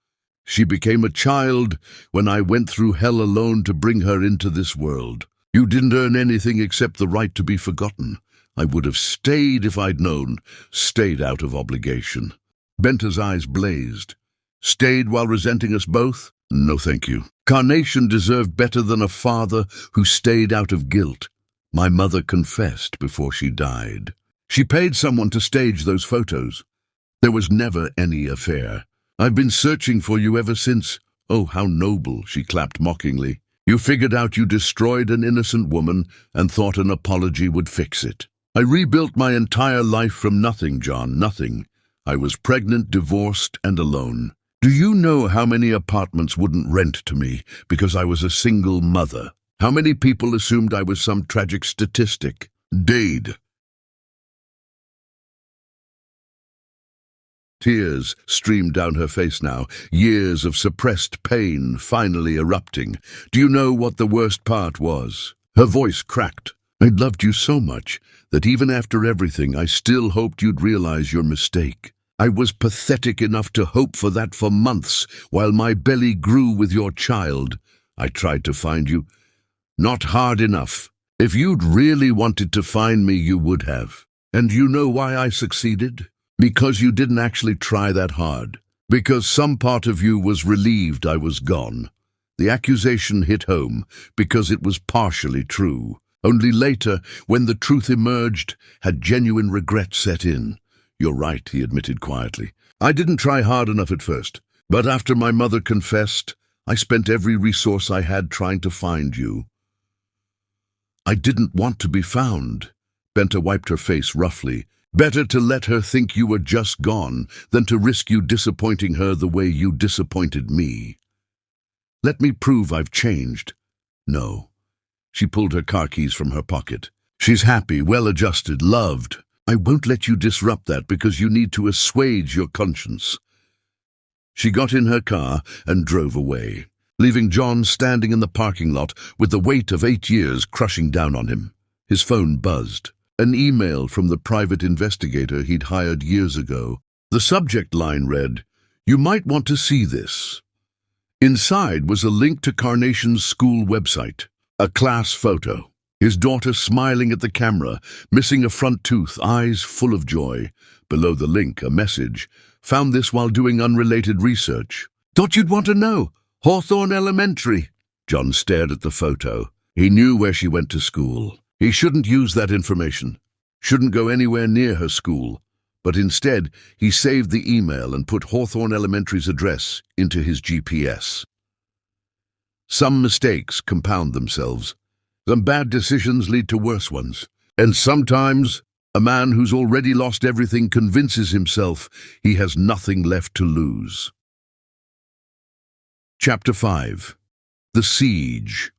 She became a child when I went through hell alone to bring her into this world. You didn't earn anything except the right to be forgotten. I would have stayed if I'd known, stayed out of obligation." Benta's eyes blazed. "Stayed while resenting us both? No, thank you. Carnation deserved better than a father who stayed out of guilt. My mother confessed before she died. She paid someone to stage those photos. There was never any affair. I've been searching for you ever since." "Oh, how noble," she clapped mockingly. "You figured out you destroyed an innocent woman and thought an apology would fix it." "I rebuilt my entire life from nothing, John, nothing. I was pregnant, divorced, and alone. Do you know how many apartments wouldn't rent to me because I was a single mother? How many people assumed I was some tragic statistic? Dade." Tears streamed down her face now, years of suppressed pain finally erupting. "Do you know what the worst part was?" Her voice cracked. "I loved you so much that even after everything, I still hoped you'd realize your mistake. I was pathetic enough to hope for that for months, while my belly grew with your child. I tried to find you. Not hard enough. If you'd really wanted to find me, you would have. And you know why I succeeded? Because you didn't actually try that hard. Because some part of you was relieved I was gone. The accusation hit home because it was partially true. Only later, when the truth emerged, had genuine regret set in. You're right, he admitted quietly. I didn't try hard enough at first. But after my mother confessed, I spent every resource I had trying to find you. I didn't want to be found. Benta wiped her face roughly. Better to let her think you were just gone than to risk you disappointing her the way you disappointed me. Let me prove I've changed. No. She pulled her car keys from her pocket. She's happy, well-adjusted, loved. I won't let you disrupt that because you need to assuage your conscience. She got in her car and drove away, leaving John standing in the parking lot with the weight of 8 years crushing down on him. His phone buzzed. An email from the private investigator he'd hired years ago. The subject line read, "You might want to see this." Inside was a link to Carnation's school website, a class photo. His daughter smiling at the camera, missing a front tooth, eyes full of joy. Below the link, a message. "Found this while doing unrelated research. Thought you'd want to know. Hawthorne Elementary." John stared at the photo. He knew where she went to school. He shouldn't use that information. Shouldn't go anywhere near her school. But instead, he saved the email and put Hawthorne Elementary's address into his GPS. Some mistakes compound themselves. Some bad decisions lead to worse ones. And sometimes, a man who's already lost everything convinces himself he has nothing left to lose. Chapter 5. The Siege.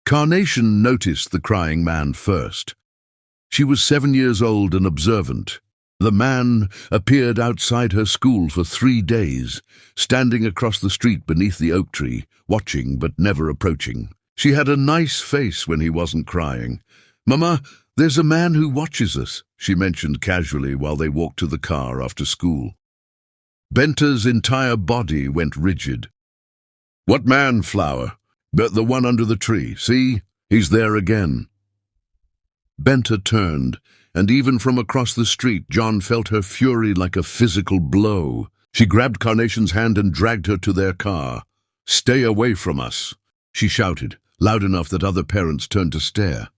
Carnation noticed the crying man first. She was 7 years old and observant. The man appeared outside her school for 3 days, standing across the street beneath the oak tree, watching but never approaching. She had a nice face when he wasn't crying. "Mama, there's a man who watches us," she mentioned casually while they walked to the car after school. Benta's entire body went rigid. "What man, Flower?" "The one under the tree. See? He's there again." Benta turned, and even from across the street, John felt her fury like a physical blow. She grabbed Carnation's hand and dragged her to their car. "Stay away from us," she shouted, loud enough that other parents turned to stare.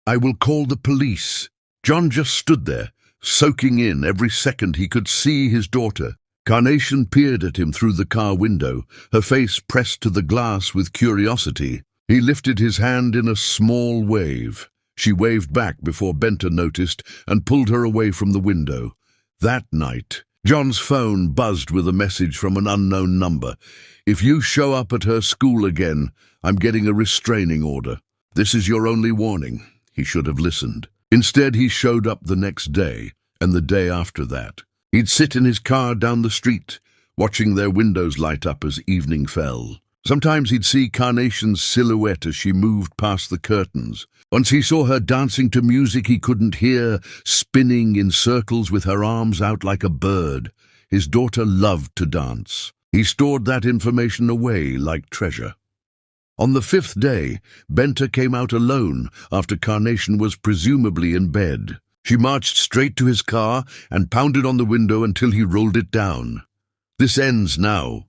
"I will call the police." John just stood there, soaking in every second he could see his daughter. Carnation peered at him through the car window, her face pressed to the glass with curiosity. He lifted his hand in a small wave. She waved back before Benta noticed and pulled her away from the window. That night, John's phone buzzed with a message from an unknown number. "If you show up at her school again, I'm getting a restraining order. This is your only warning." He should have listened. Instead, he showed up the next day, and the day after that. He'd sit in his car down the street, watching their windows light up as evening fell. Sometimes he'd see Carnation's silhouette as she moved past the curtains. Once he saw her dancing to music he couldn't hear, spinning in circles with her arms out like a bird. His daughter loved to dance. He stored that information away like treasure. On the 5th day, Benta came out alone after Carnation was presumably in bed. She marched straight to his car and pounded on the window until he rolled it down. "This ends now."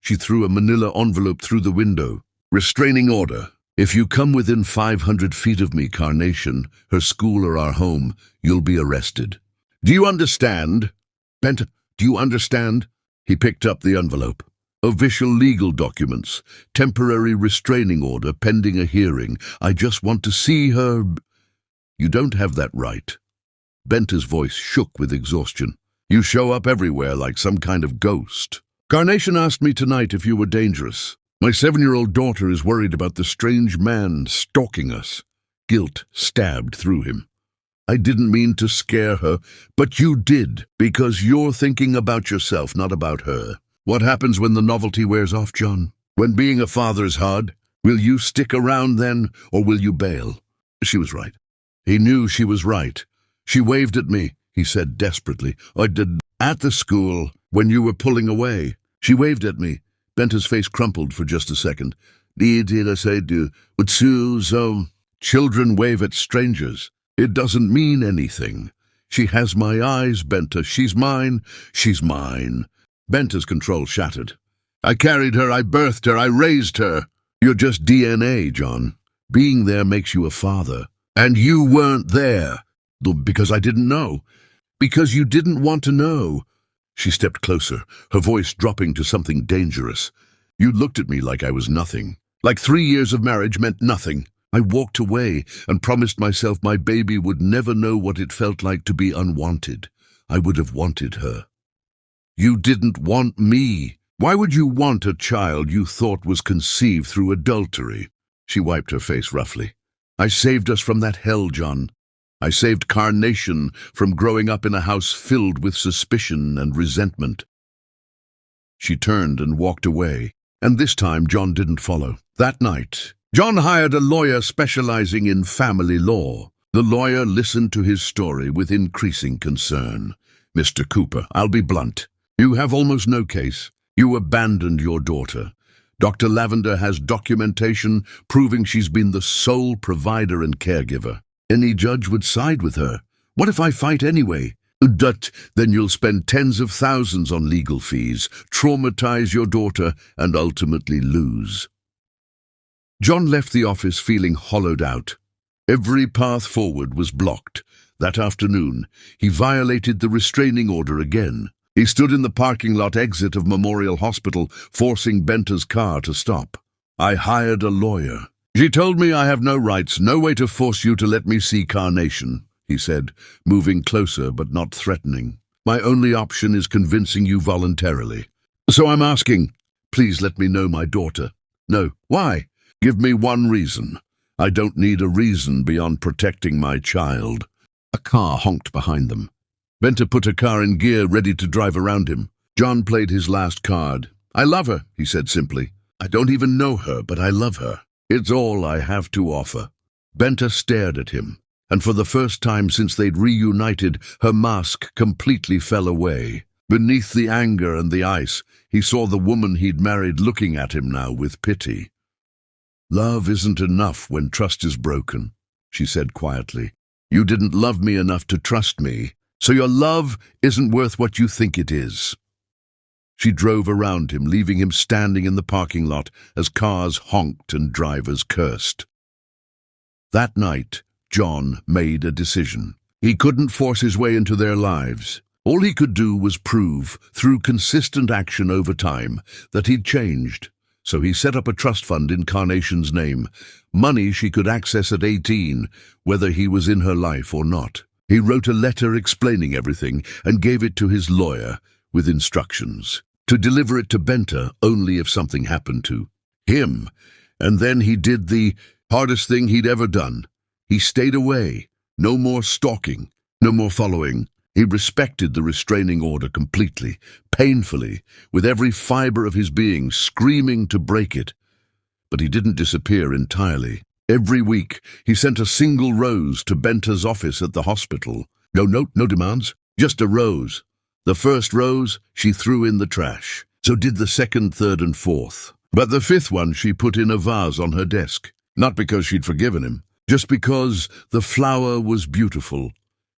She threw a manila envelope through the window. "Restraining order. If you come within 500 feet of me, Carnation, her school or our home, you'll be arrested. Do you understand?" "Benta, do you understand?" He picked up the envelope. "Official legal documents. Temporary restraining order pending a hearing. I just want to see her." "You don't have that right." Benta's voice shook with exhaustion. "You show up everywhere like some kind of ghost. Carnation asked me tonight if you were dangerous. My 7-year-old daughter is worried about the strange man stalking us." Guilt stabbed through him. "I didn't mean to scare her, but you did, because you're thinking about yourself, not about her. What happens when the novelty wears off, John? When being a father is hard? Will you stick around then, or will you bail?" She was right. He knew she was right. "She waved at me," he said desperately. "I did at the school when you were pulling away. She waved at me." Benta's face crumpled for just a second. "Did I say do? But so children wave at strangers. It doesn't mean anything. She has my eyes, Benta. She's mine. She's mine." Benta's control shattered. "I carried her, I birthed her, I raised her." "You're just DNA, John. Being there makes you a father. And you weren't there." "Because I didn't know." "Because you didn't want to know." She stepped closer, her voice dropping to something dangerous. "You looked at me like I was nothing. Like 3 years of marriage meant nothing. I walked away and promised myself my baby would never know what it felt like to be unwanted. I would have wanted her. You didn't want me. Why would you want a child you thought was conceived through adultery?" She wiped her face roughly. "I saved us from that hell, John. I saved Carnation from growing up in a house filled with suspicion and resentment." She turned and walked away. And this time John didn't follow. That night, John hired a lawyer specializing in family law. The lawyer listened to his story with increasing concern. "Mr. Cooper, I'll be blunt. You have almost no case. You abandoned your daughter. Dr. Lavender has documentation proving she's been the sole provider and caregiver. Any judge would side with her. What if I fight anyway? Then you'll spend tens of thousands on legal fees, traumatize your daughter, and ultimately lose." John left the office feeling hollowed out. Every path forward was blocked. That afternoon, he violated the restraining order again. He stood in the parking lot exit of Memorial Hospital, forcing Benta's car to stop. "I hired a lawyer. She told me I have no rights, no way to force you to let me see Carnation," he said, moving closer but not threatening. "My only option is convincing you voluntarily. So I'm asking, please let me know my daughter." "No." "Why?" "Give me one reason. I don't need a reason beyond protecting my child." A car honked behind them. Benta put her car in gear, ready to drive around him. John played his last card. "I love her," he said simply. "I don't even know her, but I love her. It's all I have to offer." Benta stared at him, and for the first time since they'd reunited, her mask completely fell away. Beneath the anger and the ice, he saw the woman he'd married looking at him now with pity. "Love isn't enough when trust is broken," she said quietly. "You didn't love me enough to trust me, so your love isn't worth what you think it is." She drove around him, leaving him standing in the parking lot as cars honked and drivers cursed. That night, John made a decision. He couldn't force his way into their lives. All he could do was prove, through consistent action over time, that he'd changed. So he set up a trust fund in Carnation's name, money she could access at 18, whether he was in her life or not. He wrote a letter explaining everything and gave it to his lawyer with instructions to deliver it to Benta only if something happened to him. And then he did the hardest thing he'd ever done. He stayed away. No more stalking, no more following. He respected the restraining order completely, painfully, with every fiber of his being screaming to break it. But he didn't disappear entirely. Every week, he sent a single rose to Benta's office at the hospital. No note, no demands, just a rose. The first rose she threw in the trash. So did the second, third, and fourth. But the fifth one she put in a vase on her desk. Not because she'd forgiven him, just because the flower was beautiful.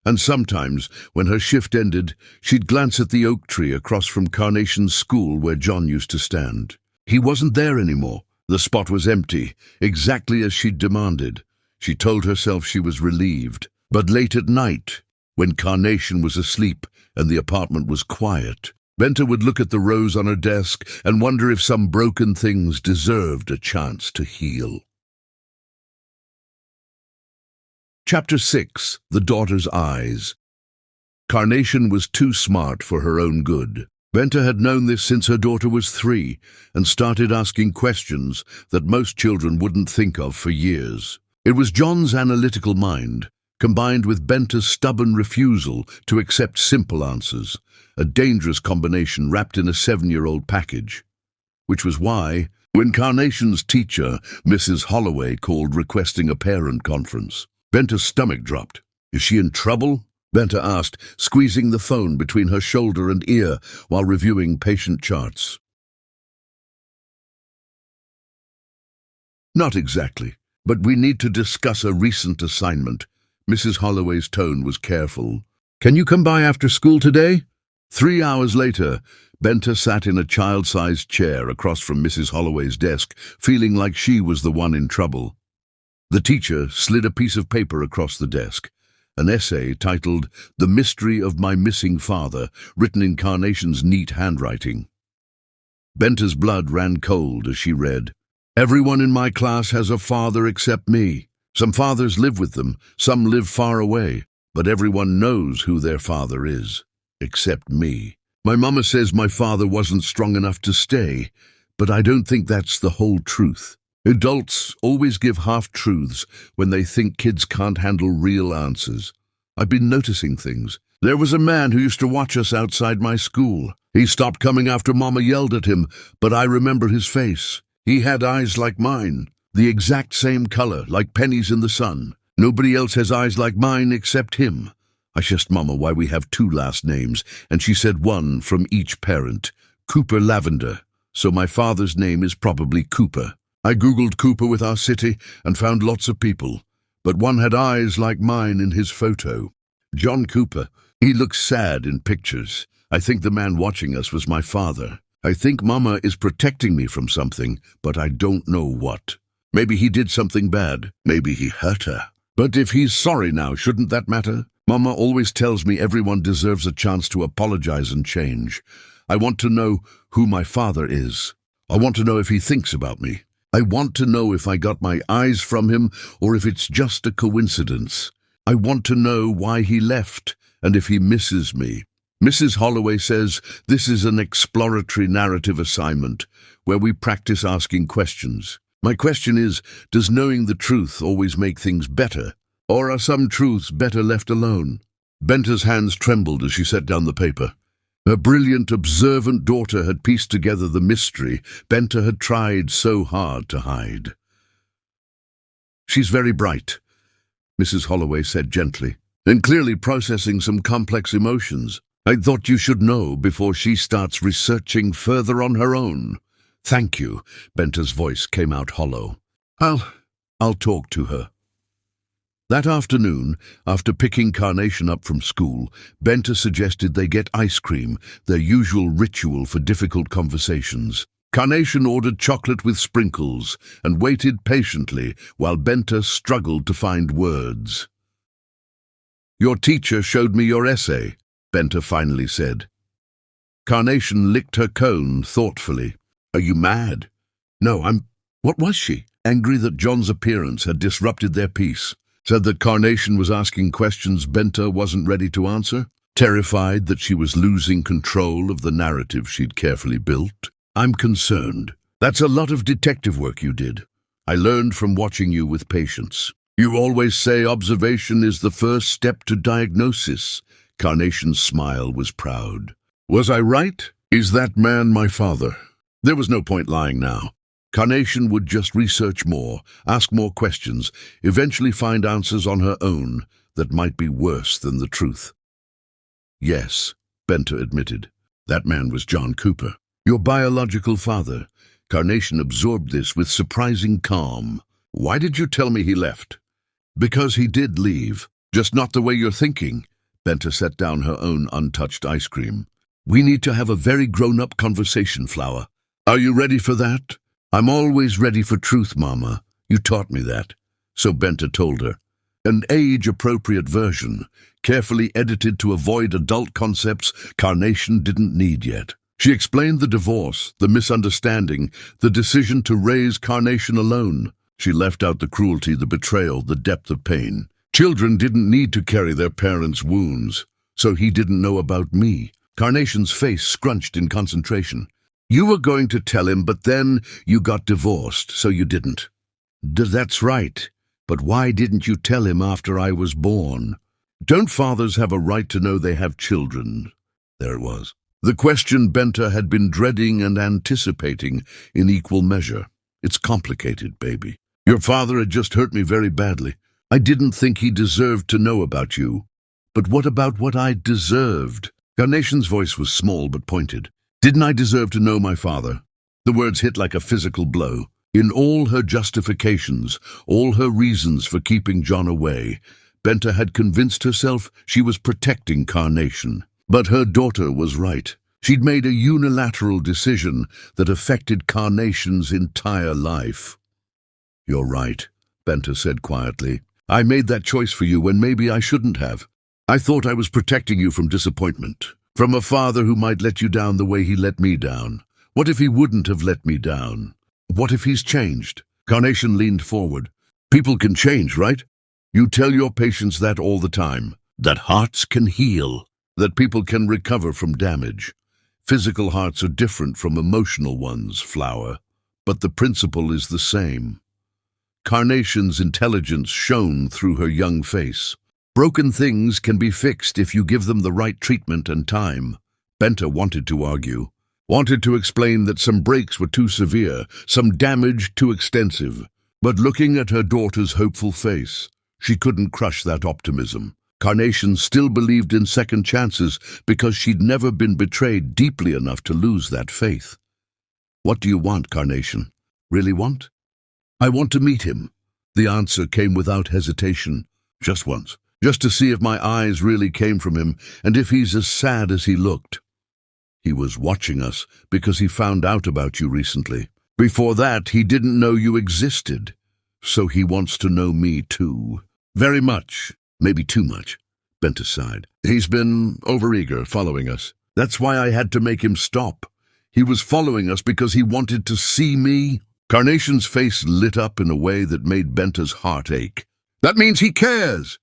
And sometimes, when her shift ended, she'd glance at the oak tree across from Carnation's school where John used to stand. He wasn't there anymore. The spot was empty, exactly as she'd demanded. She told herself she was relieved. But late at night, when Carnation was asleep and the apartment was quiet, Benta would look at the rose on her desk and wonder if some broken things deserved a chance to heal. Chapter 6. The Daughter's Eyes. Carnation was too smart for her own good. Benta had known this since her daughter was 3 and started asking questions that most children wouldn't think of for years. It was John's analytical mind, combined with Benta's stubborn refusal to accept simple answers, a dangerous combination wrapped in a 7-year-old package. Which was why, when Carnation's teacher, Mrs. Holloway, called requesting a parent conference, Benta's stomach dropped. "Is she in trouble?" Benta asked, squeezing the phone between her shoulder and ear while reviewing patient charts. "Not exactly, but we need to discuss a recent assignment." Mrs. Holloway's tone was careful. "Can you come by after school today?" 3 hours later, Benta sat in a child-sized chair across from Mrs. Holloway's desk, feeling like she was the one in trouble. The teacher slid a piece of paper across the desk, an essay titled "The Mystery of My Missing Father," written in Carnation's neat handwriting. Benta's blood ran cold as she read, "Everyone in my class has a father except me. Some fathers live with them, some live far away, but everyone knows who their father is, except me. My mama says my father wasn't strong enough to stay, but I don't think that's the whole truth. Adults always give half-truths when they think kids can't handle real answers. I've been noticing things. There was a man who used to watch us outside my school. He stopped coming after Mama yelled at him, but I remember his face. He had eyes like mine, the exact same color, like pennies in the sun. Nobody else has eyes like mine except him. I asked Mama why we have two last names, and she said one from each parent. Cooper Lavender. So my father's name is probably Cooper. I googled Cooper with our city and found lots of people, but one had eyes like mine in his photo. John Cooper. He looks sad in pictures. I think the man watching us was my father. I think Mama is protecting me from something, but I don't know what. Maybe he did something bad. Maybe he hurt her. But if he's sorry now, shouldn't that matter? Mama always tells me everyone deserves a chance to apologize and change. I want to know who my father is. I want to know if he thinks about me. I want to know if I got my eyes from him or if it's just a coincidence. I want to know why he left and if he misses me. Mrs. Holloway says this is an exploratory narrative assignment where we practice asking questions. My question is, does knowing the truth always make things better? Or are some truths better left alone? Benta's hands trembled as she set down the paper. Her brilliant, observant daughter had pieced together the mystery Benta had tried so hard to hide. She's very bright, Mrs. Holloway said gently, and clearly processing some complex emotions. I thought you should know before she starts researching further on her own. Thank you, Benta's voice came out hollow. I'll talk to her. That afternoon, after picking Carnation up from school, Benta suggested they get ice cream, their usual ritual for difficult conversations. Carnation ordered chocolate with sprinkles and waited patiently while Benta struggled to find words. Your teacher showed me your essay, Benta finally said. Carnation licked her cone thoughtfully. Are you mad? No, What was she? Angry that John's appearance had disrupted their peace. Said that Carnation was asking questions Benta wasn't ready to answer. Terrified that she was losing control of the narrative she'd carefully built. I'm concerned. That's a lot of detective work you did. I learned from watching you with patience. You always say observation is the first step to diagnosis. Carnation's smile was proud. Was I right? Is that man my father? There was no point lying now. Carnation would just research more, ask more questions, eventually find answers on her own that might be worse than the truth. Yes, Benta admitted. That man was John Cooper. Your biological father. Carnation absorbed this with surprising calm. Why did you tell me he left? Because he did leave, just not the way you're thinking. Benta set down her own untouched ice cream. We need to have a very grown-up conversation, Flower. Are you ready for that? I'm always ready for truth, Mama. You taught me that. So Benta told her. An age-appropriate version, carefully edited to avoid adult concepts Carnation didn't need yet. She explained the divorce, the misunderstanding, the decision to raise Carnation alone. She left out the cruelty, the betrayal, the depth of pain. Children didn't need to carry their parents' wounds, so he didn't know about me. Carnation's face scrunched in concentration. You were going to tell him, but then you got divorced, so you didn't. That's right. But why didn't you tell him after I was born? Don't fathers have a right to know they have children? There it was. The question Benta had been dreading and anticipating in equal measure. It's complicated, baby. Your father had just hurt me very badly. I didn't think he deserved to know about you. But what about what I deserved? Carnation's voice was small but pointed. Didn't I deserve to know my father? The words hit like a physical blow. In all her justifications, all her reasons for keeping John away, Benta had convinced herself she was protecting Carnation. But her daughter was right. She'd made a unilateral decision that affected Carnation's entire life. You're right, Benta said quietly. I made that choice for you when maybe I shouldn't have. I thought I was protecting you from disappointment. From a father who might let you down the way he let me down. What if he wouldn't have let me down? What if he's changed? Carnation leaned forward. People can change, right? You tell your patients that all the time. That hearts can heal. That people can recover from damage. Physical hearts are different from emotional ones, Flower. But the principle is the same. Carnation's intelligence shone through her young face. Broken things can be fixed if you give them the right treatment and time. Benta wanted to argue, wanted to explain that some breaks were too severe, some damage too extensive. But looking at her daughter's hopeful face, she couldn't crush that optimism. Carnation still believed in second chances because she'd never been betrayed deeply enough to lose that faith. "What do you want, Carnation? Really want?" "I want to meet him." The answer came without hesitation. "Just once. Just to see if my eyes really came from him and if he's as sad as he looked." "He was watching us because he found out about you recently. Before that, he didn't know you existed. So he wants to know me too. Very much. Maybe too much." Benta sighed. "He's been overeager following us. That's why I had to make him stop. He was following us because he wanted to see me." Carnation's face lit up in a way that made Benta's heart ache. "That means he cares!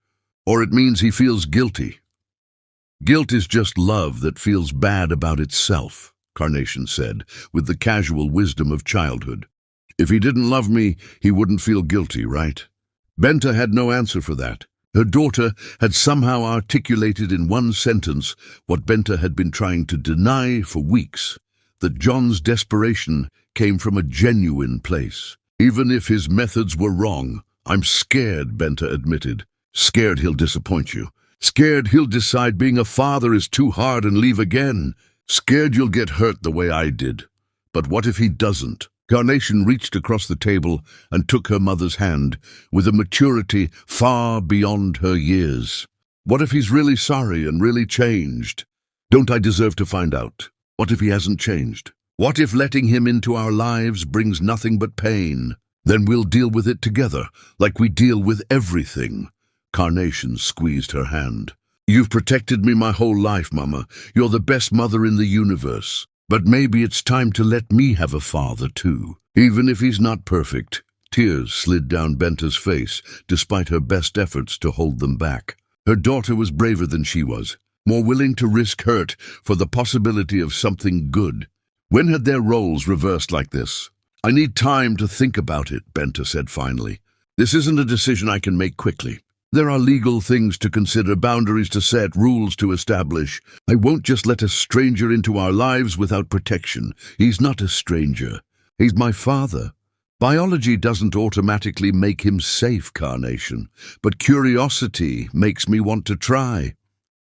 Or it means he feels guilty." "Guilt is just love that feels bad about itself," Carnation said, with the casual wisdom of childhood. "If he didn't love me, he wouldn't feel guilty, right?" Benta had no answer for that. Her daughter had somehow articulated in one sentence what Benta had been trying to deny for weeks, that John's desperation came from a genuine place. "Even if his methods were wrong, I'm scared," Benta admitted. "Scared he'll disappoint you. Scared he'll decide being a father is too hard and leave again. Scared you'll get hurt the way I did. But what if he doesn't?" Carnation reached across the table and took her mother's hand, with a maturity far beyond her years. "What if he's really sorry and really changed? Don't I deserve to find out? What if he hasn't changed? What if letting him into our lives brings nothing but pain? Then we'll deal with it together, like we deal with everything." Carnation squeezed her hand. "You've protected me my whole life, Mama. You're the best mother in the universe. But maybe it's time to let me have a father, too. Even if he's not perfect." Tears slid down Benta's face, despite her best efforts to hold them back. Her daughter was braver than she was, more willing to risk hurt for the possibility of something good. When had their roles reversed like this? "I need time to think about it," Benta said finally. "This isn't a decision I can make quickly. There are legal things to consider, boundaries to set, rules to establish. I won't just let a stranger into our lives without protection. He's not a stranger. He's my father. Biology doesn't automatically make him safe, Carnation, but curiosity makes me want to try."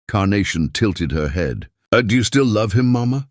Carnation tilted her head. Do you still love him, Mama?"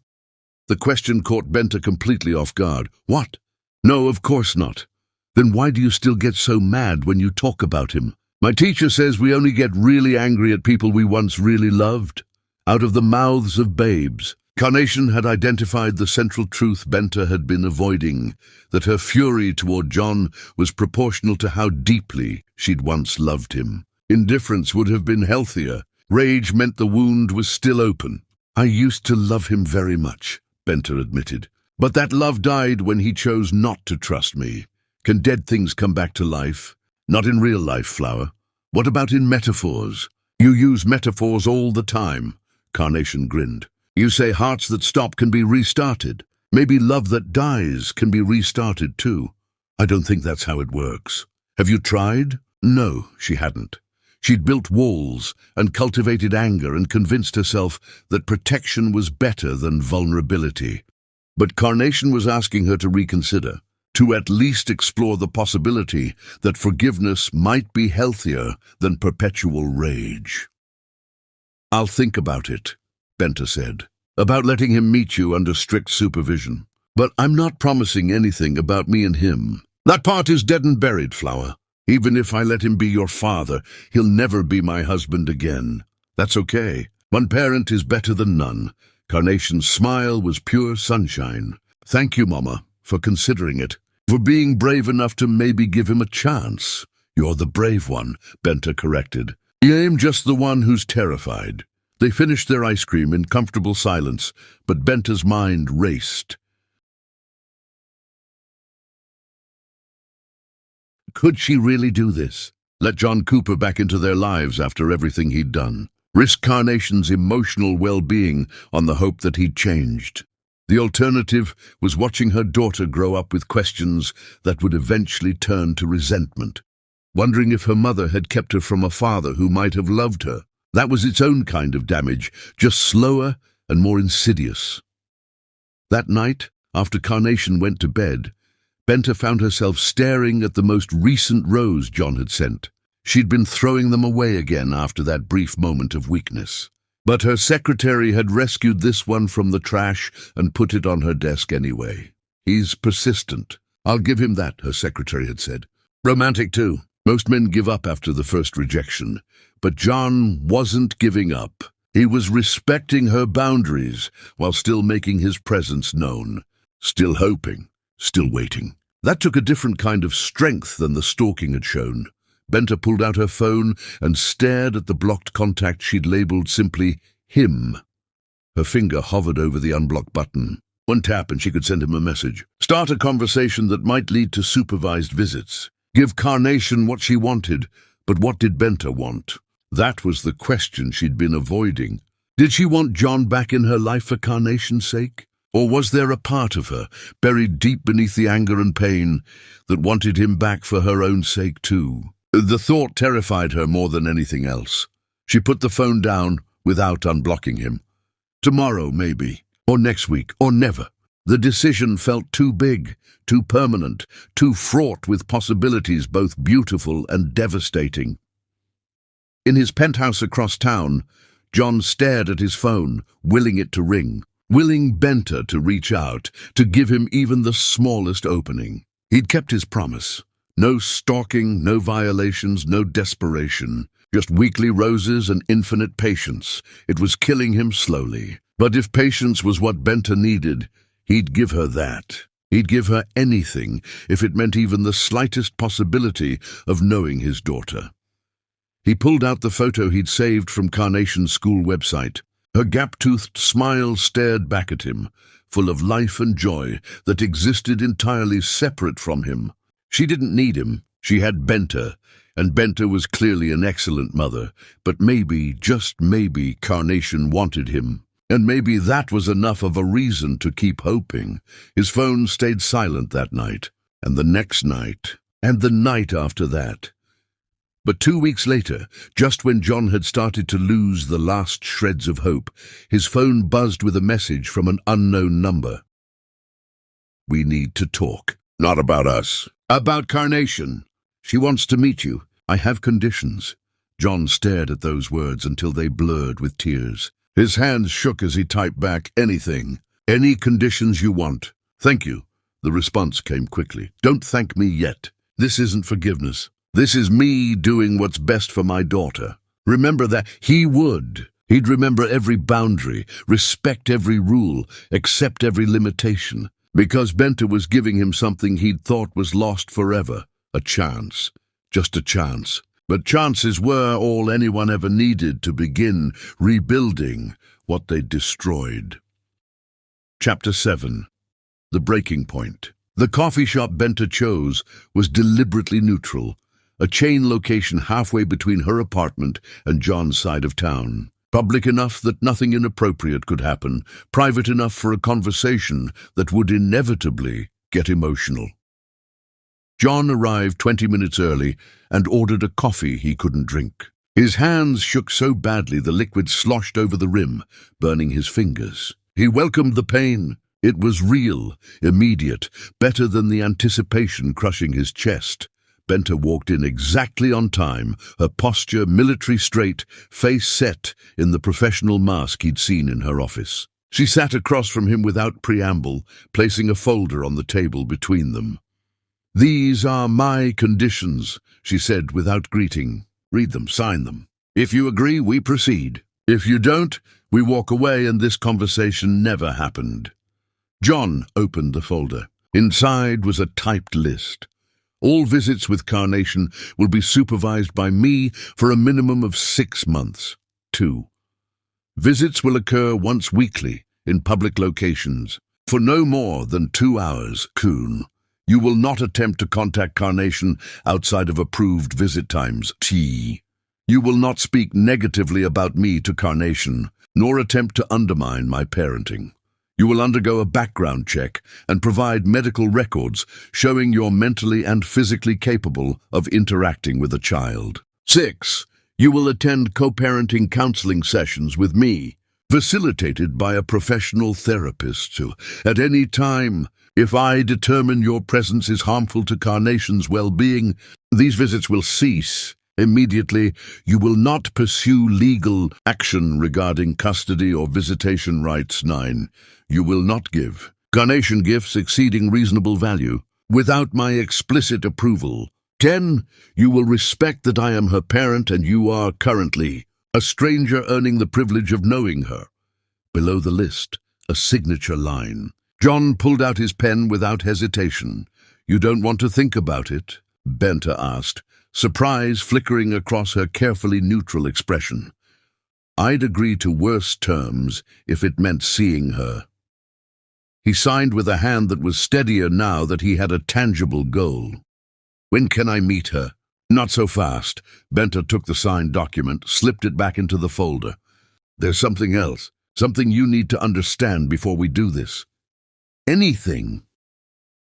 The question caught Benta completely off guard. "What? No, of course not." "Then why do you still get so mad when you talk about him?" "My teacher says we only get really angry at people we once really loved. Out of the mouths of babes." Carnation had identified the central truth Benta had been avoiding, that her fury toward John was proportional to how deeply she'd once loved him. Indifference would have been healthier. Rage meant the wound was still open. "I used to love him very much," Benta admitted. "But that love died when he chose not to trust me. Can dead things come back to life? Not in real life, Flower. What about in metaphors?" "You use metaphors all the time," Carnation grinned. "You say hearts that stop can be restarted. Maybe love that dies can be restarted too." "I don't think that's how it works." "Have you tried?" No, she hadn't. She'd built walls and cultivated anger and convinced herself that protection was better than vulnerability. But Carnation was asking her to reconsider, to at least explore the possibility that forgiveness might be healthier than perpetual rage. "I'll think about it," Benta said, "about letting him meet you under strict supervision. But I'm not promising anything about me and him. That part is dead and buried, Flower. Even if I let him be your father, he'll never be my husband again. That's okay. One parent is better than none." Carnation's smile was pure sunshine. "Thank you, Mama, for considering it. For being brave enough to maybe give him a chance." "You're the brave one," Benta corrected. "I'm just the one who's terrified." They finished their ice cream in comfortable silence, but Benta's mind raced. Could she really do this? Let John Cooper back into their lives after everything he'd done? Risk Carnation's emotional well-being on the hope that he'd changed? The alternative was watching her daughter grow up with questions that would eventually turn to resentment, wondering if her mother had kept her from a father who might have loved her. That was its own kind of damage, just slower and more insidious. That night, after Carnation went to bed, Benta found herself staring at the most recent rose John had sent. She'd been throwing them away again after that brief moment of weakness. But her secretary had rescued this one from the trash and put it on her desk anyway. He's persistent. I'll give him that, her secretary had said. Romantic too. Most men give up after the first rejection. But John wasn't giving up. He was respecting her boundaries while still making his presence known. Still hoping. Still waiting. That took a different kind of strength than the stalking had shown. Benta pulled out her phone and stared at the blocked contact she'd labeled simply him. Her finger hovered over the unblock button. One tap and she could send him a message. Start a conversation that might lead to supervised visits. Give Carnation what she wanted, but what did Benta want? That was the question she'd been avoiding. Did she want John back in her life for Carnation's sake? Or was there a part of her, buried deep beneath the anger and pain, that wanted him back for her own sake too? The thought terrified her more than anything else. She put the phone down without unblocking him. Tomorrow, maybe, or next week, or never. The decision felt too big, too permanent, too fraught with possibilities both beautiful and devastating. In his penthouse across town, John stared at his phone, willing it to ring. Willing Benta to reach out, to give him even the smallest opening. He'd kept his promise. No stalking, no violations, no desperation. Just weekly roses and infinite patience. It was killing him slowly. But if patience was what Benta needed, he'd give her that. He'd give her anything if it meant even the slightest possibility of knowing his daughter. He pulled out the photo he'd saved from Carnation's school website. Her gap-toothed smile stared back at him, full of life and joy that existed entirely separate from him. She didn't need him. She had Benta, and Benta was clearly an excellent mother. But maybe, just maybe, Carnation wanted him. And maybe that was enough of a reason to keep hoping. His phone stayed silent that night, and the next night, and the night after that. But 2 weeks later, just when John had started to lose the last shreds of hope, his phone buzzed with a message from an unknown number. We need to talk. Not about us. About Carnation. She wants to meet you. I have conditions. John stared at those words until they blurred with tears. His hands shook as he typed back, anything. Any conditions you want. Thank you. The response came quickly. Don't thank me yet. This isn't forgiveness. This is me doing what's best for my daughter. Remember that. He would. He'd remember every boundary, respect every rule, accept every limitation. Because Benta was giving him something he'd thought was lost forever. A chance. Just a chance. But chances were all anyone ever needed to begin rebuilding what they'd destroyed. Chapter 7. The Breaking Point. The coffee shop Benta chose was deliberately neutral. A chain location halfway between her apartment and John's side of town. Public enough that nothing inappropriate could happen, private enough for a conversation that would inevitably get emotional. John arrived 20 minutes early and ordered a coffee he couldn't drink. His hands shook so badly the liquid sloshed over the rim, burning his fingers. He welcomed the pain. It was real, immediate, better than the anticipation crushing his chest. Benta walked in exactly on time, her posture military straight, face set in the professional mask he'd seen in her office. She sat across from him without preamble, placing a folder on the table between them. These are my conditions, she said without greeting. Read them, sign them. If you agree, we proceed. If you don't, we walk away and this conversation never happened. John opened the folder. Inside was a typed list. All visits with Carnation will be supervised by me for a minimum of 6 months. 2. Visits will occur once weekly in public locations. For no more than 2 hours, Coon. You will not attempt to contact Carnation outside of approved visit times. T. You will not speak negatively about me to Carnation, nor attempt to undermine my parenting. You will undergo a background check and provide medical records showing you're mentally and physically capable of interacting with a child. 6. You will attend co-parenting counseling sessions with me. facilitated by a professional therapist. So, at any time, if I determine your presence is harmful to Carnation's well-being, these visits will cease immediately. You will not pursue legal action regarding custody or visitation rights. 9. You will not give Carnation gifts exceeding reasonable value without my explicit approval. 10. You will respect that I am her parent and you are currently a stranger earning the privilege of knowing her. Below the list, a signature line. John pulled out his pen without hesitation. You don't want to think about it? Benta asked, surprise flickering across her carefully neutral expression. I'd agree to worse terms if it meant seeing her. He signed with a hand that was steadier now that he had a tangible goal. When can I meet her? Not so fast. Benta took the signed document, slipped it back into the folder. There's something else, something you need to understand before we do this. Anything.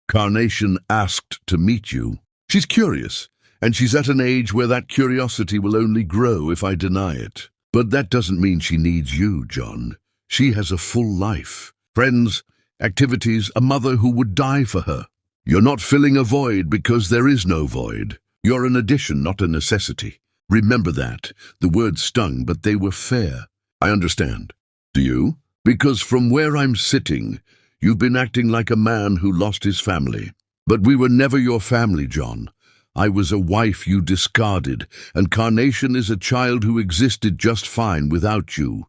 Carnation asked to meet you. She's curious, and she's at an age where that curiosity will only grow if I deny it. But that doesn't mean she needs you, John. She has a full life. Friends, activities, a mother who would die for her. You're not filling a void because there is no void. You're an addition, not a necessity. Remember that. The words stung, but they were fair. I understand. Do you? Because from where I'm sitting, you've been acting like a man who lost his family. But we were never your family, John. I was a wife you discarded, and Carnation is a child who existed just fine without you.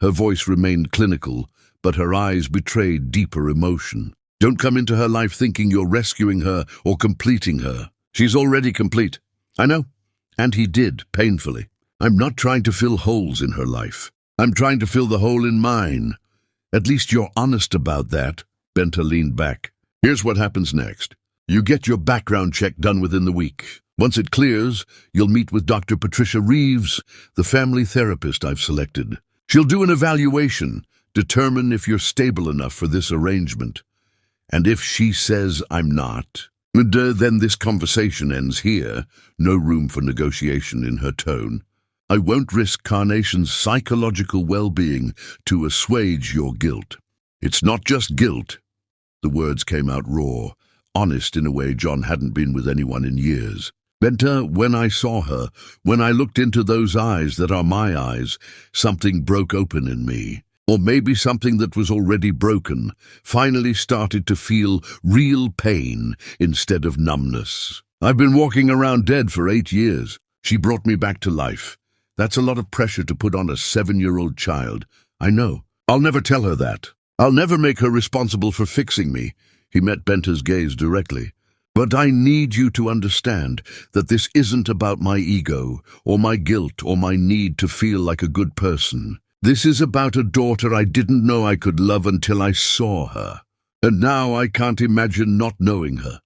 Her voice remained clinical, but her eyes betrayed deeper emotion. Don't come into her life thinking you're rescuing her or completing her. She's already complete. I know. And he did, painfully. I'm not trying to fill holes in her life. I'm trying to fill the hole in mine. At least you're honest about that. Benta leaned back. Here's what happens next. You get your background check done within the week. Once it clears, you'll meet with Dr. Patricia Reeves, the family therapist I've selected. She'll do an evaluation, determine if you're stable enough for this arrangement. And if she says I'm not, then this conversation ends here. No room for negotiation in her tone. I won't risk Carnation's psychological well-being to assuage your guilt. It's not just guilt. The words came out raw, honest in a way John hadn't been with anyone in years. Benta, when I saw her, when I looked into those eyes that are my eyes, something broke open in me. Or maybe something that was already broken finally started to feel real pain instead of numbness. I've been walking around dead for 8 years. She brought me back to life. That's a lot of pressure to put on a 7-year-old child. I know. I'll never tell her that. I'll never make her responsible for fixing me. He met Benta's gaze directly. But I need you to understand that this isn't about my ego, or my guilt, or my need to feel like a good person. This is about a daughter I didn't know I could love until I saw her. And now I can't imagine not knowing her.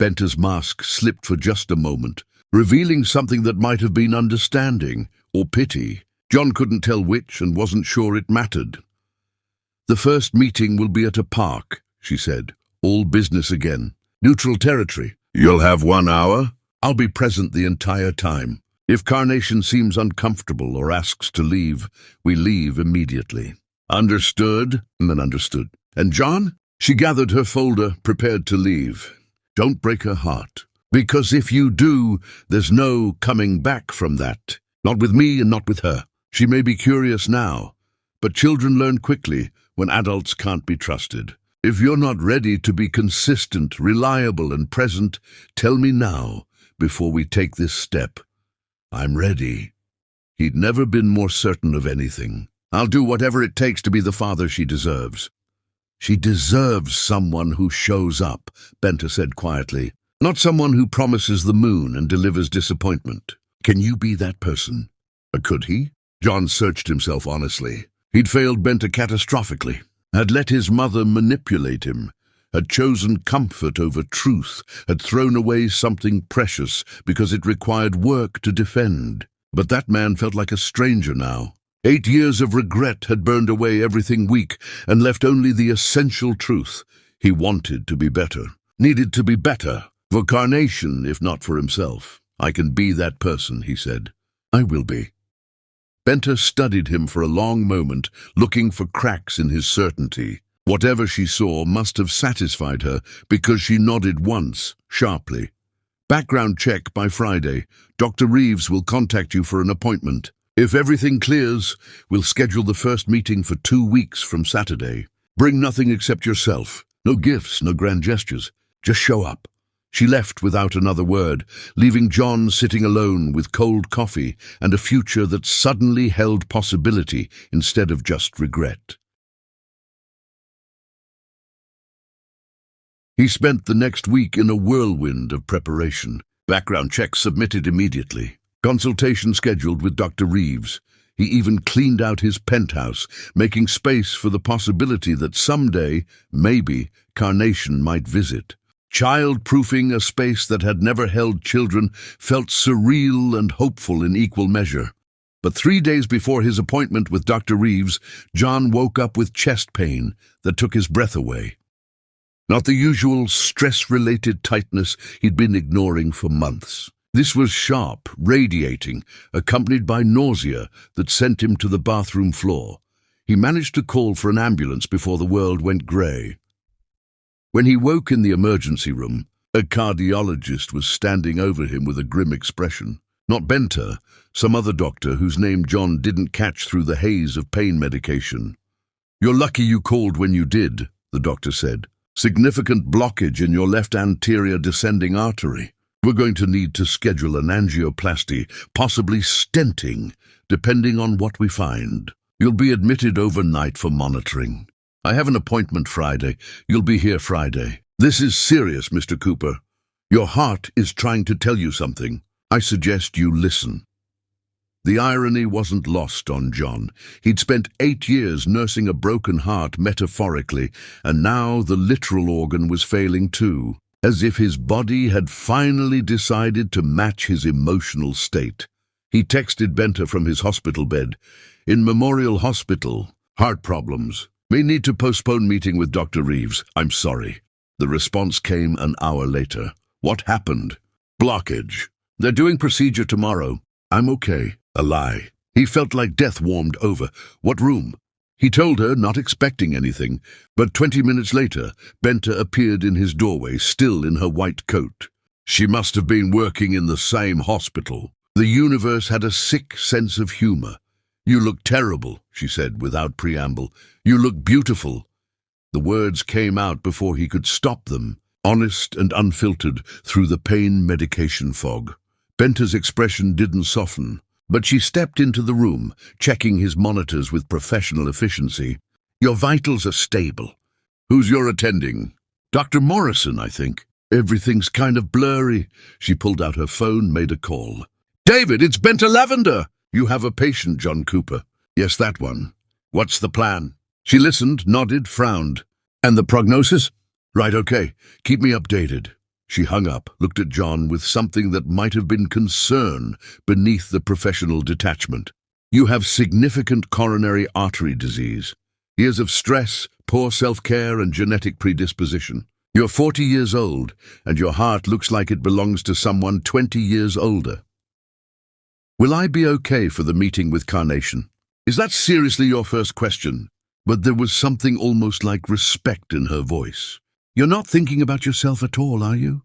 Benta's mask slipped for just a moment, revealing something that might have been understanding or pity. John couldn't tell which and wasn't sure it mattered. The first meeting will be at a park, she said. All business again. Neutral territory. You'll have 1 hour. I'll be present the entire time. If Carnation seems uncomfortable or asks to leave, we leave immediately. Understood? And then understood. And John? She gathered her folder, prepared to leave. Don't break her heart. Because if you do, there's no coming back from that. Not with me and not with her. She may be curious now, but children learn quickly when adults can't be trusted. If you're not ready to be consistent, reliable, and present, tell me now, before we take this step. I'm ready. He'd never been more certain of anything. I'll do whatever it takes to be the father she deserves. She deserves someone who shows up, Benta said quietly. Not someone who promises the moon and delivers disappointment. Can you be that person? Could he? John searched himself honestly. He'd failed Benta catastrophically, had let his mother manipulate him, had chosen comfort over truth, had thrown away something precious because it required work to defend. But that man felt like a stranger now. 8 years of regret had burned away everything weak and left only the essential truth. He wanted to be better, needed to be better, for Carnation, if not for himself. I can be that person, he said. I will be. Benta studied him for a long moment, looking for cracks in his certainty. Whatever she saw must have satisfied her, because she nodded once, sharply. Background check by Friday. Dr. Reeves will contact you for an appointment. If everything clears, we'll schedule the first meeting for 2 weeks from Saturday. Bring nothing except yourself. No gifts, no grand gestures. Just show up. She left without another word, leaving John sitting alone with cold coffee and a future that suddenly held possibility instead of just regret. He spent the next week in a whirlwind of preparation. Background checks submitted immediately. Consultation scheduled with Dr. Reeves. He even cleaned out his penthouse, making space for the possibility that someday, maybe, Carnation might visit. Child-proofing a space that had never held children felt surreal and hopeful in equal measure. But 3 days before his appointment with Dr. Reeves, John woke up with chest pain that took his breath away. Not the usual stress-related tightness he'd been ignoring for months. This was sharp, radiating, accompanied by nausea that sent him to the bathroom floor. He managed to call for an ambulance before the world went grey. When he woke in the emergency room, a cardiologist was standing over him with a grim expression. Not Benta, some other doctor whose name John didn't catch through the haze of pain medication. "You're lucky you called when you did," the doctor said. "Significant blockage in your left anterior descending artery. We're going to need to schedule an angioplasty, possibly stenting, depending on what we find. You'll be admitted overnight for monitoring. I have an appointment Friday. You'll be here Friday. This is serious, Mr. Cooper. Your heart is trying to tell you something. I suggest you listen." The irony wasn't lost on John. He'd spent 8 years nursing a broken heart metaphorically, and now the literal organ was failing too, as if his body had finally decided to match his emotional state. He texted Benta from his hospital bed. "In Memorial Hospital. Heart problems. May need to postpone meeting with Dr. Reeves. I'm sorry." The response came an hour later. "What happened?" "Blockage. They're doing procedure tomorrow." "I'm okay." A lie. He felt like death warmed over. "What room?" He told her, not expecting anything, but 20 minutes later, Benta appeared in his doorway, still in her white coat. She must have been working in the same hospital. The universe had a sick sense of humor. "You look terrible," she said without preamble. "You look beautiful." The words came out before he could stop them, honest and unfiltered through the pain medication fog. Benta's expression didn't soften, but she stepped into the room, checking his monitors with professional efficiency. "Your vitals are stable. Who's your attending?" "Dr. Morrison, I think." "Everything's kind of blurry." She pulled out her phone, made a call. "David, it's Benta Lavender!" "You have a patient, John Cooper." "Yes, that one. What's the plan?" She listened, nodded, frowned. "And the prognosis?" "Right, okay. Keep me updated." She hung up, looked at John with something that might have been concern beneath the professional detachment. "You have significant coronary artery disease. Years of stress, poor self-care, and genetic predisposition. You're 40 years old, and your heart looks like it belongs to someone 20 years older. Will I be okay for the meeting with Carnation?" "Is that seriously your first question?" But there was something almost like respect in her voice. "You're not thinking about yourself at all, are you?"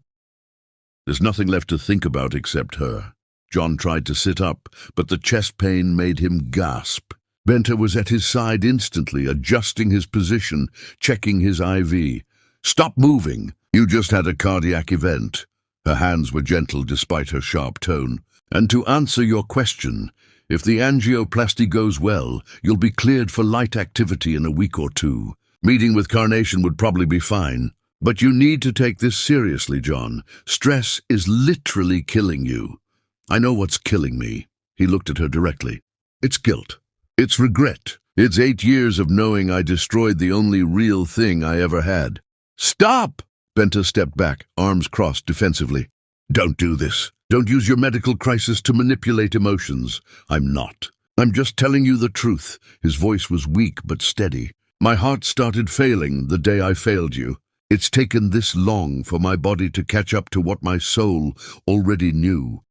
There's nothing left to think about except her. John tried to sit up, but the chest pain made him gasp. Benta was at his side instantly, adjusting his position, checking his IV. "Stop moving. You just had a cardiac event." Her hands were gentle despite her sharp tone. "And to answer your question, if the angioplasty goes well, you'll be cleared for light activity in a week or 2. Meeting with Carnation would probably be fine. But you need to take this seriously, John. Stress is literally killing you." "I know what's killing me." He looked at her directly. "It's guilt. It's regret. It's 8 years of knowing I destroyed the only real thing I ever had." "Stop!" Benta stepped back, arms crossed defensively. "Don't do this. Don't use your medical crisis to manipulate emotions." "I'm not. I'm just telling you the truth." His voice was weak but steady. "My heart started failing the day I failed you. It's taken this long for my body to catch up to what my soul already knew.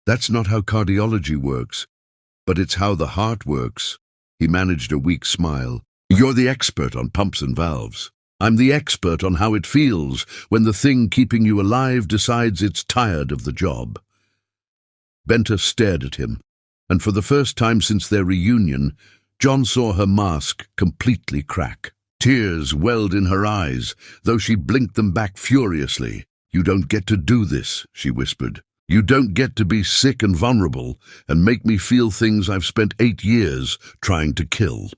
That's not how cardiology works. but it's how the heart works." He managed a weak smile. "You're the expert on pumps and valves. I'm the expert on how it feels when the thing keeping you alive decides it's tired of the job." Benta stared at him, and for the first time since their reunion, John saw her mask completely crack. Tears welled in her eyes, though she blinked them back furiously. "You don't get to do this," she whispered. "You don't get to be sick and vulnerable and make me feel things I've spent 8 years trying to kill."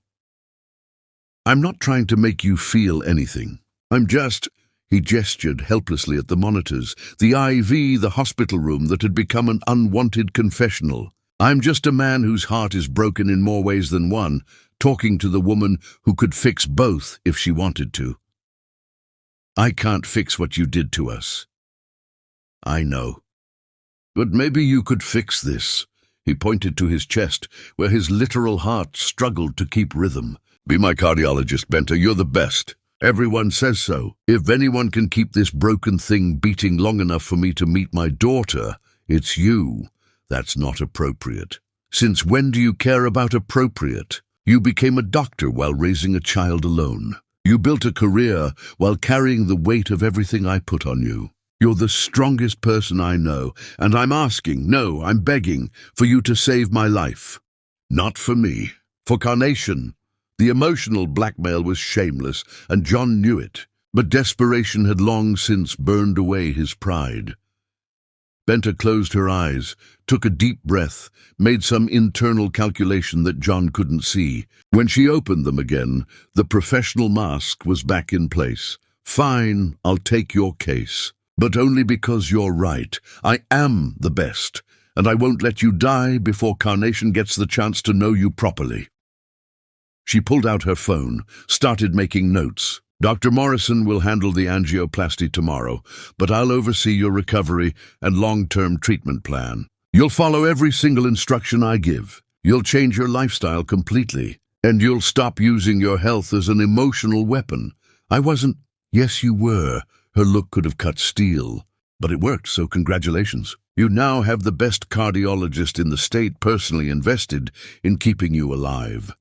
"I'm not trying to make you feel anything. I'm just—" He gestured helplessly at the monitors, the IV, the hospital room that had become an unwanted confessional. "I'm just a man whose heart is broken in more ways than one, talking to the woman who could fix both if she wanted to. I can't fix what you did to us. I know. But maybe you could fix this." He pointed to his chest, where his literal heart struggled to keep rhythm. "Be my cardiologist, Benta. You're the best. Everyone says so. If anyone can keep this broken thing beating long enough for me to meet my daughter, it's you. That's not appropriate. Since when do you care about appropriate? You became a doctor while raising a child alone. You built a career while carrying the weight of everything I put on you. You're the strongest person I know, and I'm asking, no, I'm begging, for you to save my life. Not for me, for Carnation." The emotional blackmail was shameless, and John knew it, but desperation had long since burned away his pride. Benta closed her eyes, took a deep breath, made some internal calculation that John couldn't see. When she opened them again, the professional mask was back in place. "Fine, I'll take your case. But only because you're right. I am the best, and I won't let you die before Carnation gets the chance to know you properly." She pulled out her phone, started making notes. "Dr. Morrison will handle the angioplasty tomorrow, but I'll oversee your recovery and long-term treatment plan. You'll follow every single instruction I give. You'll change your lifestyle completely, and you'll stop using your health as an emotional weapon." "I wasn't—" "Yes, you were." Her look could have cut steel. "But it worked, so congratulations. You now have the best cardiologist in the state personally invested in keeping you alive.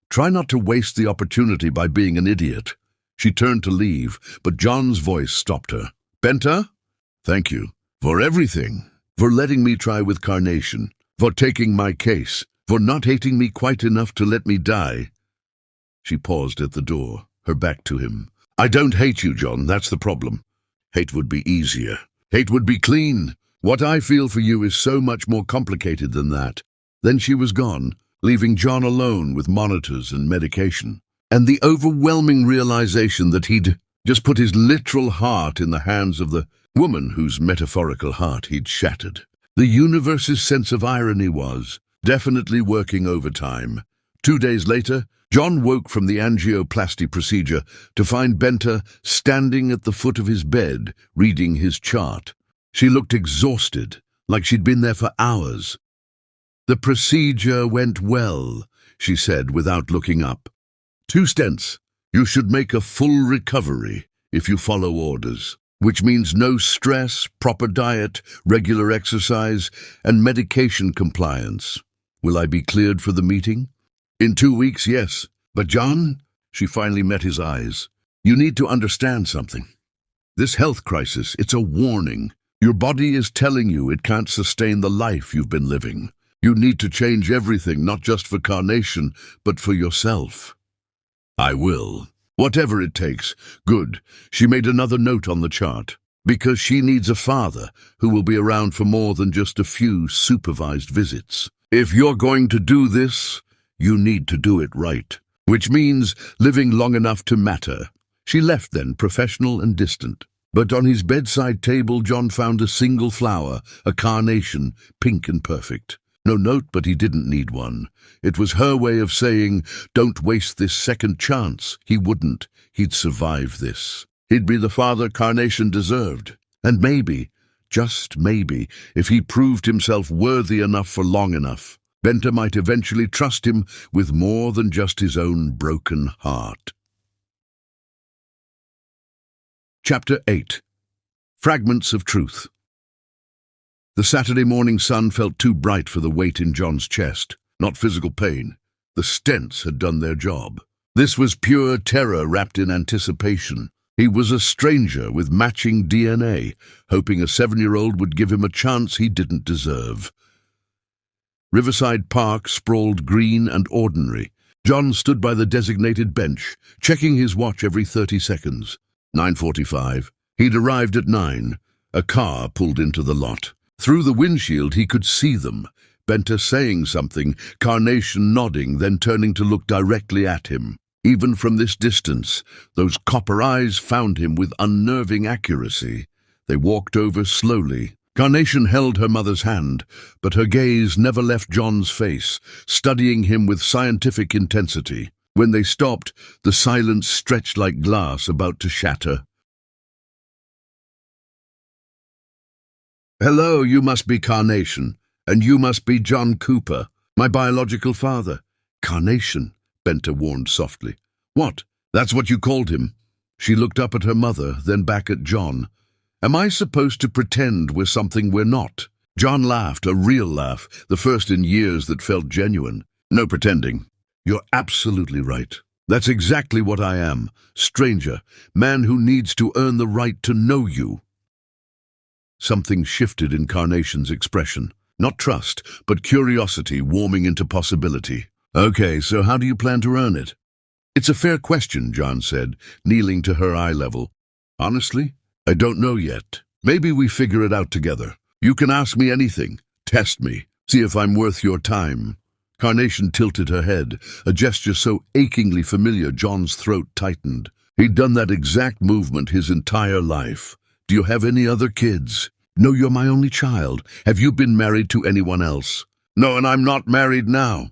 Try not to waste the opportunity by being an idiot." She turned to leave, but John's voice stopped her. "Benta, thank you for everything, for letting me try with Carnation, for taking my case, for not hating me quite enough to let me die." She paused at the door, her back to him. "I don't hate you, John, that's the problem. Hate would be easier. Hate would be clean. What I feel for you is so much more complicated than that." Then she was gone, leaving John alone with monitors and medication, and the overwhelming realization that he'd just put his literal heart in the hands of the woman whose metaphorical heart he'd shattered. The universe's sense of irony was definitely working overtime. 2 days later, John woke from the angioplasty procedure to find Benta standing at the foot of his bed, reading his chart. She looked exhausted, like she'd been there for hours. "The procedure went well," she said without looking up. "2 stents. You should make a full recovery if you follow orders, which means no stress, proper diet, regular exercise, and medication compliance. Will I be cleared for the meeting?" "In 2 weeks, yes. But John," she finally met his eyes, "you need to understand something. This health crisis, it's a warning. Your body is telling you it can't sustain the life you've been living. You need to change everything, not just for Carnation, but for yourself." "I will. Whatever it takes." "Good." She made another note on the chart. "Because she needs a father who will be around for more than just a few supervised visits. If you're going to do this, you need to do it right. Which means living long enough to matter." She left then, professional and distant. But on his bedside table, John found a single flower, a carnation, pink and perfect. No note, but he didn't need one. It was her way of saying, don't waste this second chance. He wouldn't. He'd survive this. He'd be the father Carnation deserved. And maybe, just maybe, if he proved himself worthy enough for long enough, Benta might eventually trust him with more than just his own broken heart. Chapter 8. Fragments of Truth. The Saturday morning sun felt too bright for the weight in John's chest. not physical pain. The stents had done their job. This was pure terror wrapped in anticipation. He was a stranger with matching DNA, hoping a 7-year-old would give him a chance he didn't deserve. Riverside Park sprawled green and ordinary. John stood by the designated bench, checking his watch every 30 seconds. 9:45. He'd arrived at 9. A car pulled into the lot. Through the windshield he could see them, Benta saying something, Carnation nodding, then turning to look directly at him. Even from this distance, those copper eyes found him with unnerving accuracy. They walked over slowly. Carnation held her mother's hand, but her gaze never left John's face, studying him with scientific intensity. When they stopped, the silence stretched like glass about to shatter. "Hello, you must be Carnation, and you must be John Cooper, my biological father." "Carnation," Benta warned softly. "What? That's what you called him?" She looked up at her mother, then back at John. "Am I supposed to pretend we're something we're not?" John laughed, a real laugh, the first in years that felt genuine. "No pretending. You're absolutely right. That's exactly what I am. Stranger, man who needs to earn the right to know you." Something shifted in Carnation's expression. Not trust, but curiosity warming into possibility. "Okay, so how do you plan to earn it?" "It's a fair question," John said, kneeling to her eye level. "Honestly, I don't know yet. Maybe we figure it out together. You can ask me anything. Test me. See if I'm worth your time." Carnation tilted her head, a gesture so achingly familiar John's throat tightened. He'd done that exact movement his entire life. "Do you have any other kids?" "No, you're my only child. Have you been married to anyone else?" "No, and I'm not married now."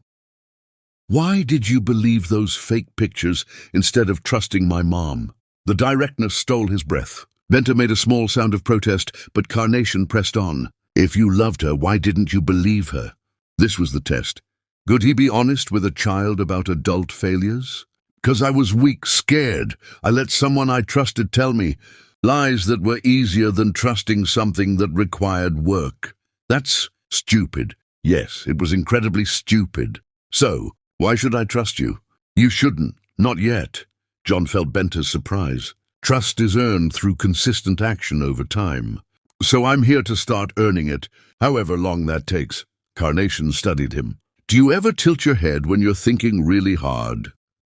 "Why did you believe those fake pictures instead of trusting my mom?" The directness stole his breath. Benta made a small sound of protest, but Carnation pressed on. "If you loved her, why didn't you believe her?" This was the test. Could he be honest with a child about adult failures? "'Cause I was weak, scared. I let someone I trusted tell me lies that were easier than trusting something that required work. That's stupid." Yes, it was incredibly stupid. "So, why should I trust you?" "You shouldn't. Not yet." John felt Benta's surprise. "Trust is earned through consistent action over time. So I'm here to start earning it, however long that takes." Carnation studied him. "Do you ever tilt your head when you're thinking really hard?"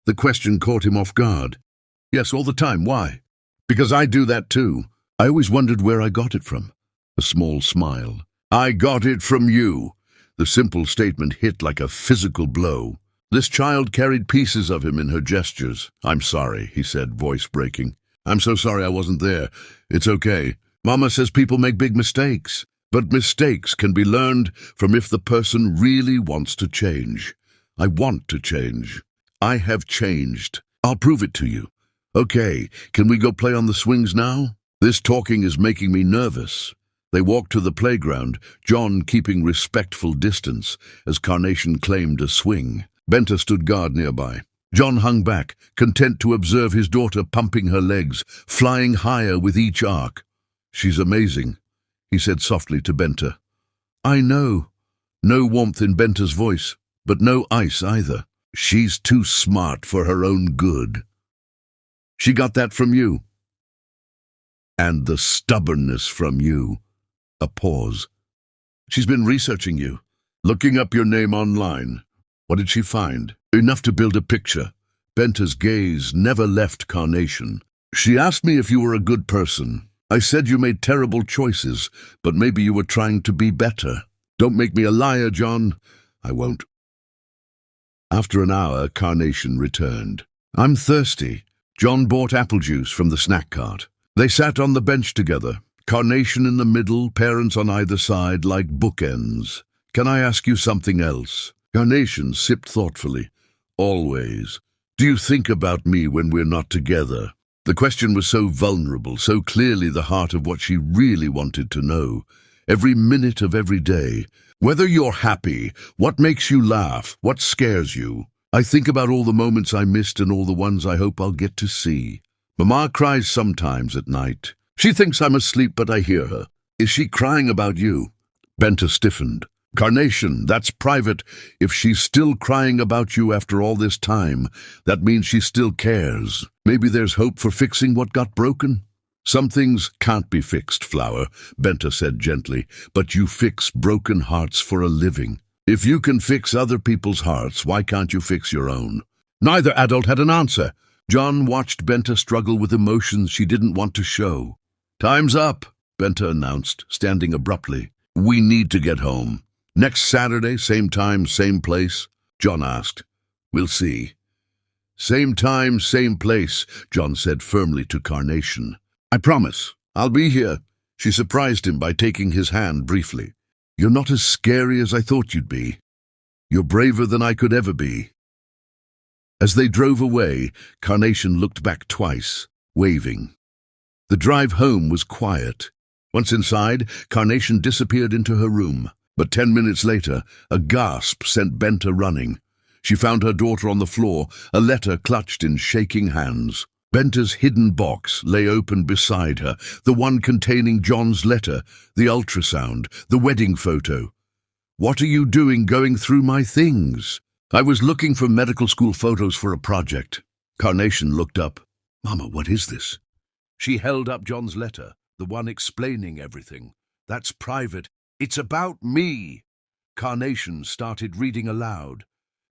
The question caught him off guard. "Yes, all the time. Why?" "Because I do that too. I always wondered where I got it from." A small smile. "I got it from you." The simple statement hit like a physical blow. This child carried pieces of him in her gestures. "I'm sorry," he said, voice breaking. "I'm so sorry I wasn't there. It's okay. Mama says people make big mistakes. But mistakes can be learned from if the person really wants to change. I want to change. I have changed. I'll prove it to you." "Okay, can we go play on the swings now? This talking is making me nervous." They walked to the playground, John keeping respectful distance as Carnation claimed a swing. Benta stood guard nearby. John hung back, content to observe his daughter pumping her legs, flying higher with each arc. "She's amazing," he said softly to Benta. "I know." No warmth in Benta's voice, but no ice either. "She's too smart for her own good." "She got that from you." "And the stubbornness from you." A pause. "She's been researching you, looking up your name online." "What did she find?" "Enough to build a picture." Benta's gaze never left Carnation. "She asked me if you were a good person. I said you made terrible choices, but maybe you were trying to be better." "Don't make me a liar, John." "I won't." After an hour, Carnation returned. "I'm thirsty." John bought apple juice from the snack cart. They sat on the bench together, Carnation in the middle, parents on either side like bookends. "Can I ask you something else?" Carnation sipped thoughtfully. "Always. Do you think about me when we're not together?" The question was so vulnerable, so clearly the heart of what she really wanted to know. Every minute of every day. "Whether you're happy, what makes you laugh, what scares you. I think about all the moments I missed and all the ones I hope I'll get to see. Mama cries sometimes at night. She thinks I'm asleep, but I hear her. Is she crying about you?" Benta stiffened. Carnation, that's private. If she's still crying about you after all this time, that means she still cares. Maybe there's hope for fixing what got broken? Some things can't be fixed, Flower, Benta said gently, but you fix broken hearts for a living. If you can fix other people's hearts, why can't you fix your own? Neither adult had an answer. John watched Benta struggle with emotions she didn't want to show. Time's up, Benta announced, standing abruptly. We need to get home. Next Saturday, same time, same place? John asked. We'll see. Same time, same place, John said firmly to Carnation. I promise. I'll be here. She surprised him by taking his hand briefly. You're not as scary as I thought you'd be. You're braver than I could ever be. As they drove away, Carnation looked back twice, waving. The drive home was quiet. Once inside, Carnation disappeared into her room. But 10 minutes later, a gasp sent Benta running. She found her daughter on the floor, a letter clutched in shaking hands. Benta's hidden box lay open beside her, the one containing John's letter, the ultrasound, the wedding photo. What are you doing going through my things? I was looking for medical school photos for a project. Carnation looked up. Mama, what is this? She held up John's letter, the one explaining everything. That's private. It's about me. Carnation started reading aloud,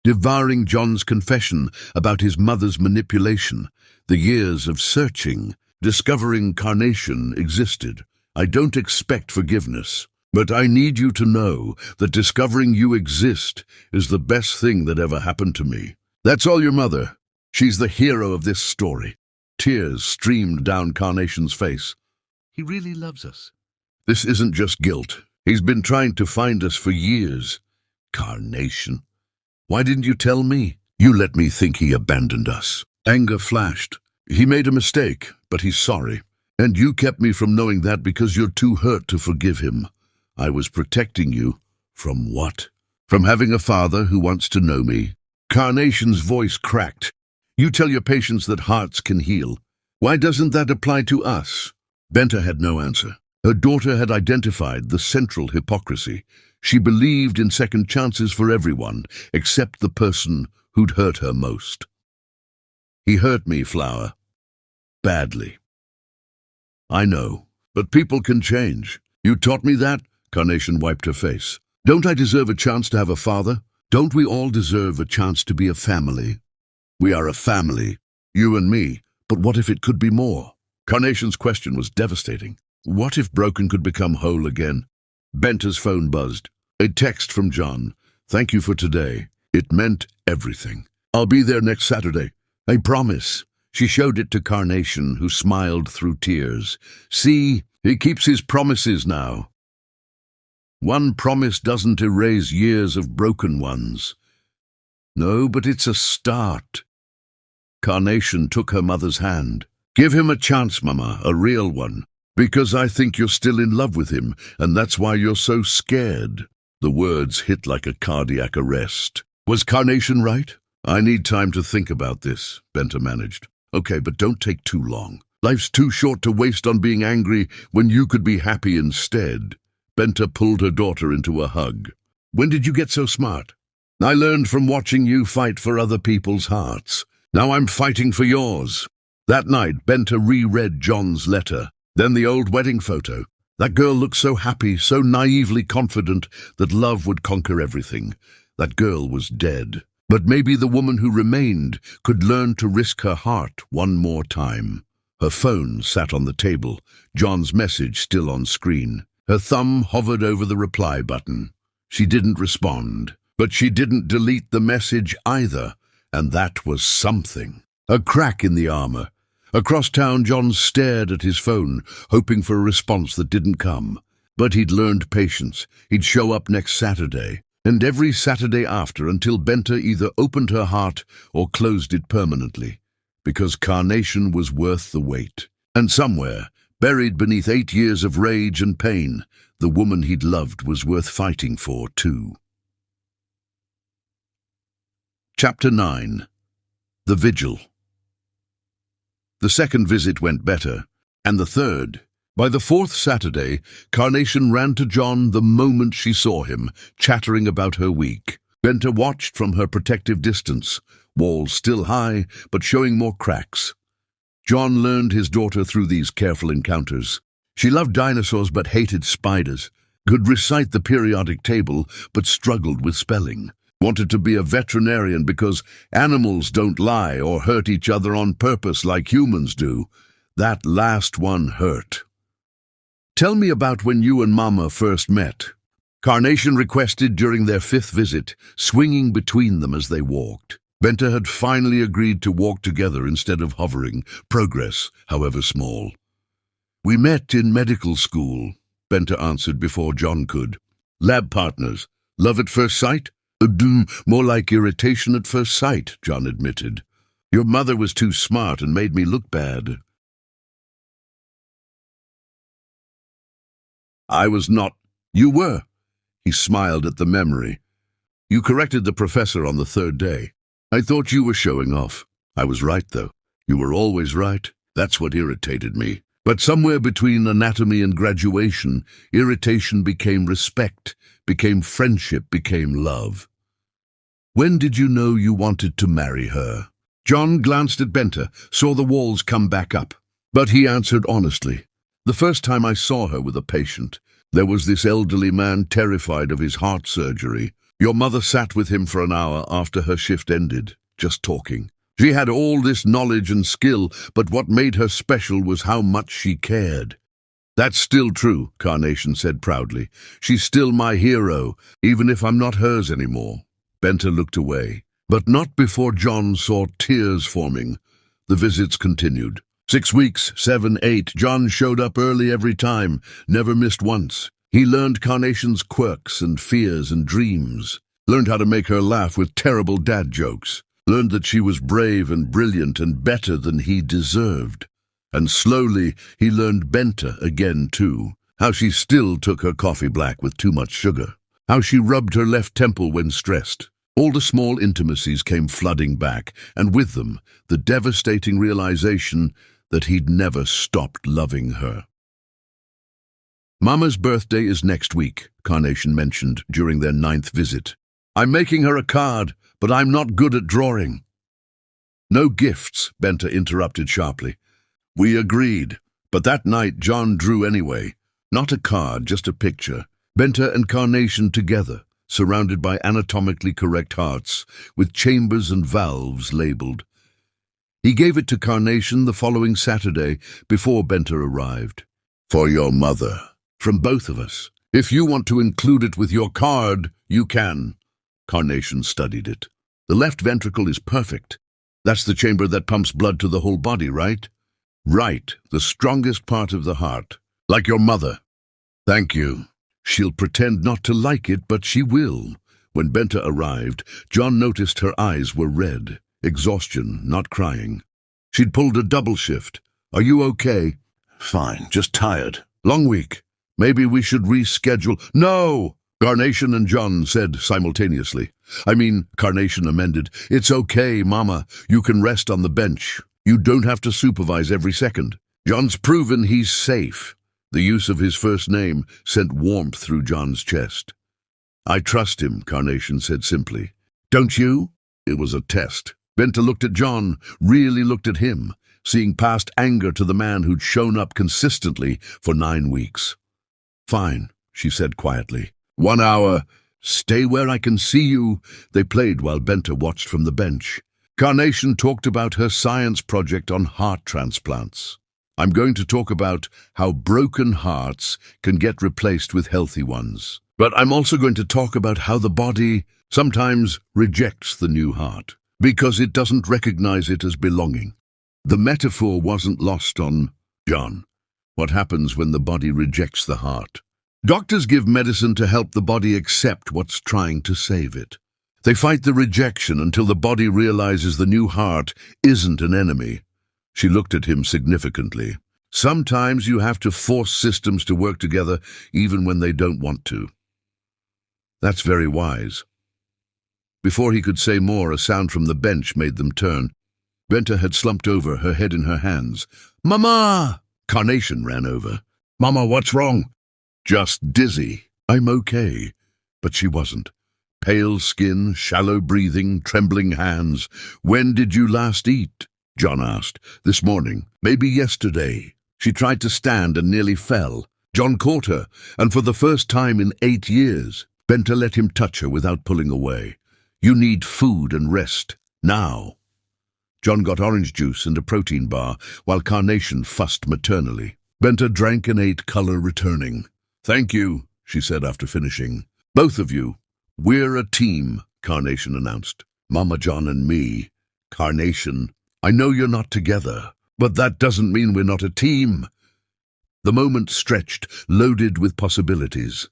devouring John's confession about his mother's manipulation, the years of searching, discovering Carnation existed. I don't expect forgiveness, but I need you to know that discovering you exist is the best thing that ever happened to me. That's all your mother. She's the hero of this story. Tears streamed down Carnation's face. He really loves us. This isn't just guilt. He's been trying to find us for years. Carnation. Why didn't you tell me? You let me think he abandoned us. Anger flashed. He made a mistake, but he's sorry. And you kept me from knowing that because you're too hurt to forgive him. I was protecting you. From what? From having a father who wants to know me. Carnation's voice cracked. You tell your patients that hearts can heal. Why doesn't that apply to us? Benta had no answer. Her daughter had identified the central hypocrisy. She believed in second chances for everyone, except the person who'd hurt her most. He hurt me, Flower. Badly. I know, but people can change. You taught me that? Carnation wiped her face. Don't I deserve a chance to have a father? Don't we all deserve a chance to be a family? We are a family, you and me, but what if it could be more? Carnation's question was devastating. What if broken could become whole again? Benta's phone buzzed. A text from John. Thank you for today. It meant everything. I'll be there next Saturday. I promise. She showed it to Carnation, who smiled through tears. See, he keeps his promises now. One promise doesn't erase years of broken ones. No, but it's a start. Carnation took her mother's hand. Give him a chance, Mama, a real one. Because I think you're still in love with him, and that's why you're so scared. The words hit like a cardiac arrest. Was Carnation right? I need time to think about this, Benta managed. Okay, but don't take too long. Life's too short to waste on being angry when you could be happy instead. Benta pulled her daughter into a hug. When did you get so smart? I learned from watching you fight for other people's hearts. Now I'm fighting for yours. That night, Benta reread John's letter. Then the old wedding photo. That girl looked so happy, so naively confident that love would conquer everything. That girl was dead. But maybe the woman who remained could learn to risk her heart one more time. Her phone sat on the table, John's message still on screen. Her thumb hovered over the reply button. She didn't respond, but she didn't delete the message either, and that was something. A crack in the armor. Across town, John stared at his phone, hoping for a response that didn't come. But he'd learned patience. He'd show up next Saturday, and every Saturday after until Benta either opened her heart or closed it permanently, because Carnation was worth the wait. And somewhere, buried beneath 8 years of rage and pain, the woman he'd loved was worth fighting for, too. Chapter 9. The Vigil. The second visit went better, and the third. By the fourth Saturday, Carnation ran to John the moment she saw him, chattering about her week. Benta watched from her protective distance, walls still high, but showing more cracks. John learned his daughter through these careful encounters. She loved dinosaurs but hated spiders, could recite the periodic table but struggled with spelling, wanted to be a veterinarian because animals don't lie or hurt each other on purpose like humans do. That last one hurt. "Tell me about when you and Mama first met," Carnation requested during their fifth visit, swinging between them as they walked. Benta had finally agreed to walk together instead of hovering, progress, however small. "We met in medical school," Benta answered before John could. "Lab partners. Love at first sight?" "More like irritation at first sight," John admitted. "Your mother was too smart and made me look bad." "I was not." "You were." He smiled at the memory. "You corrected the professor on the third day. I thought you were showing off. I was right, though. You were always right. That's what irritated me. But somewhere between anatomy and graduation, irritation became respect, became friendship, became love." "When did you know you wanted to marry her?" John glanced at Benta, saw the walls come back up. But he answered honestly. "The first time I saw her with a patient. There was this elderly man terrified of his heart surgery. Your mother sat with him for an hour after her shift ended, just talking. She had all this knowledge and skill, but what made her special was how much she cared." "That's still true," Carnation said proudly. "She's still my hero, even if I'm not hers anymore." Benta looked away, but not before John saw tears forming. The visits continued. 6 weeks, 7, 8, John showed up early every time, never missed once. He learned Carnation's quirks and fears and dreams, learned how to make her laugh with terrible dad jokes, learned that she was brave and brilliant and better than he deserved. And slowly he learned Benta again too, how she still took her coffee black with too much sugar, how she rubbed her left temple when stressed. All the small intimacies came flooding back, and with them the devastating realization that he'd never stopped loving her. "Mama's birthday is next week," Carnation mentioned during their 9th visit. "I'm making her a card, but I'm not good at drawing." "No gifts," Benta interrupted sharply. "We agreed, but that night John drew anyway. Not a card, just a picture. Benta and Carnation together, surrounded by anatomically correct hearts, with chambers and valves labeled. He gave it to Carnation the following Saturday, before Benta arrived. "For your mother. From both of us. If you want to include it with your card, you can." Carnation studied it. "The left ventricle is perfect. That's the chamber that pumps blood to the whole body, right?" "Right, the strongest part of the heart. Like your mother." "Thank you." "She'll pretend not to like it, but she will." When Benta arrived, John noticed her eyes were red. Exhaustion, not crying. She'd pulled a double shift. "Are you okay?" "Fine, just tired. Long week. Maybe we should reschedule." "No!" Carnation and John said simultaneously. Carnation amended. "It's okay, Mama. You can rest on the bench. You don't have to supervise every second." John's proven he's safe. The use of his first name sent warmth through John's chest. "I trust him," Carnation said simply. "Don't you?" It was a test. Benta looked at John, really looked at him, seeing past anger to the man who'd shown up consistently for 9 weeks. "Fine," she said quietly. 1 hour. Stay where I can see you." They played while Benta watched from the bench. Carnation talked about her science project on heart transplants. "I'm going to talk about how broken hearts can get replaced with healthy ones. But I'm also going to talk about how the body sometimes rejects the new heart, because it doesn't recognize it as belonging." The metaphor wasn't lost on John. What happens when the body rejects the heart? Doctors give medicine to help the body accept what's trying to save it. They fight the rejection until the body realizes the new heart isn't an enemy. She looked at him significantly. "Sometimes you have to force systems to work together even when they don't want to." "That's very wise." Before he could say more, a sound from the bench made them turn. Benta had slumped over, her head in her hands. "Mama!" Carnation ran over. Mama, what's wrong? Just dizzy. I'm okay. But she wasn't. Pale skin, shallow breathing, trembling hands. When did you last eat? John asked. This morning. Maybe yesterday. She tried to stand and nearly fell. John caught her, and for the first time in 8 years, Benta let him touch her without pulling away. You need food and rest. Now. John got orange juice and a protein bar, while Carnation fussed maternally. Benta drank and ate, color returning. Thank you, she said after finishing. Both of you. We're a team, Carnation announced. Mama John and me. Carnation, I know you're not together, but that doesn't mean we're not a team. The moment stretched, loaded with possibilities.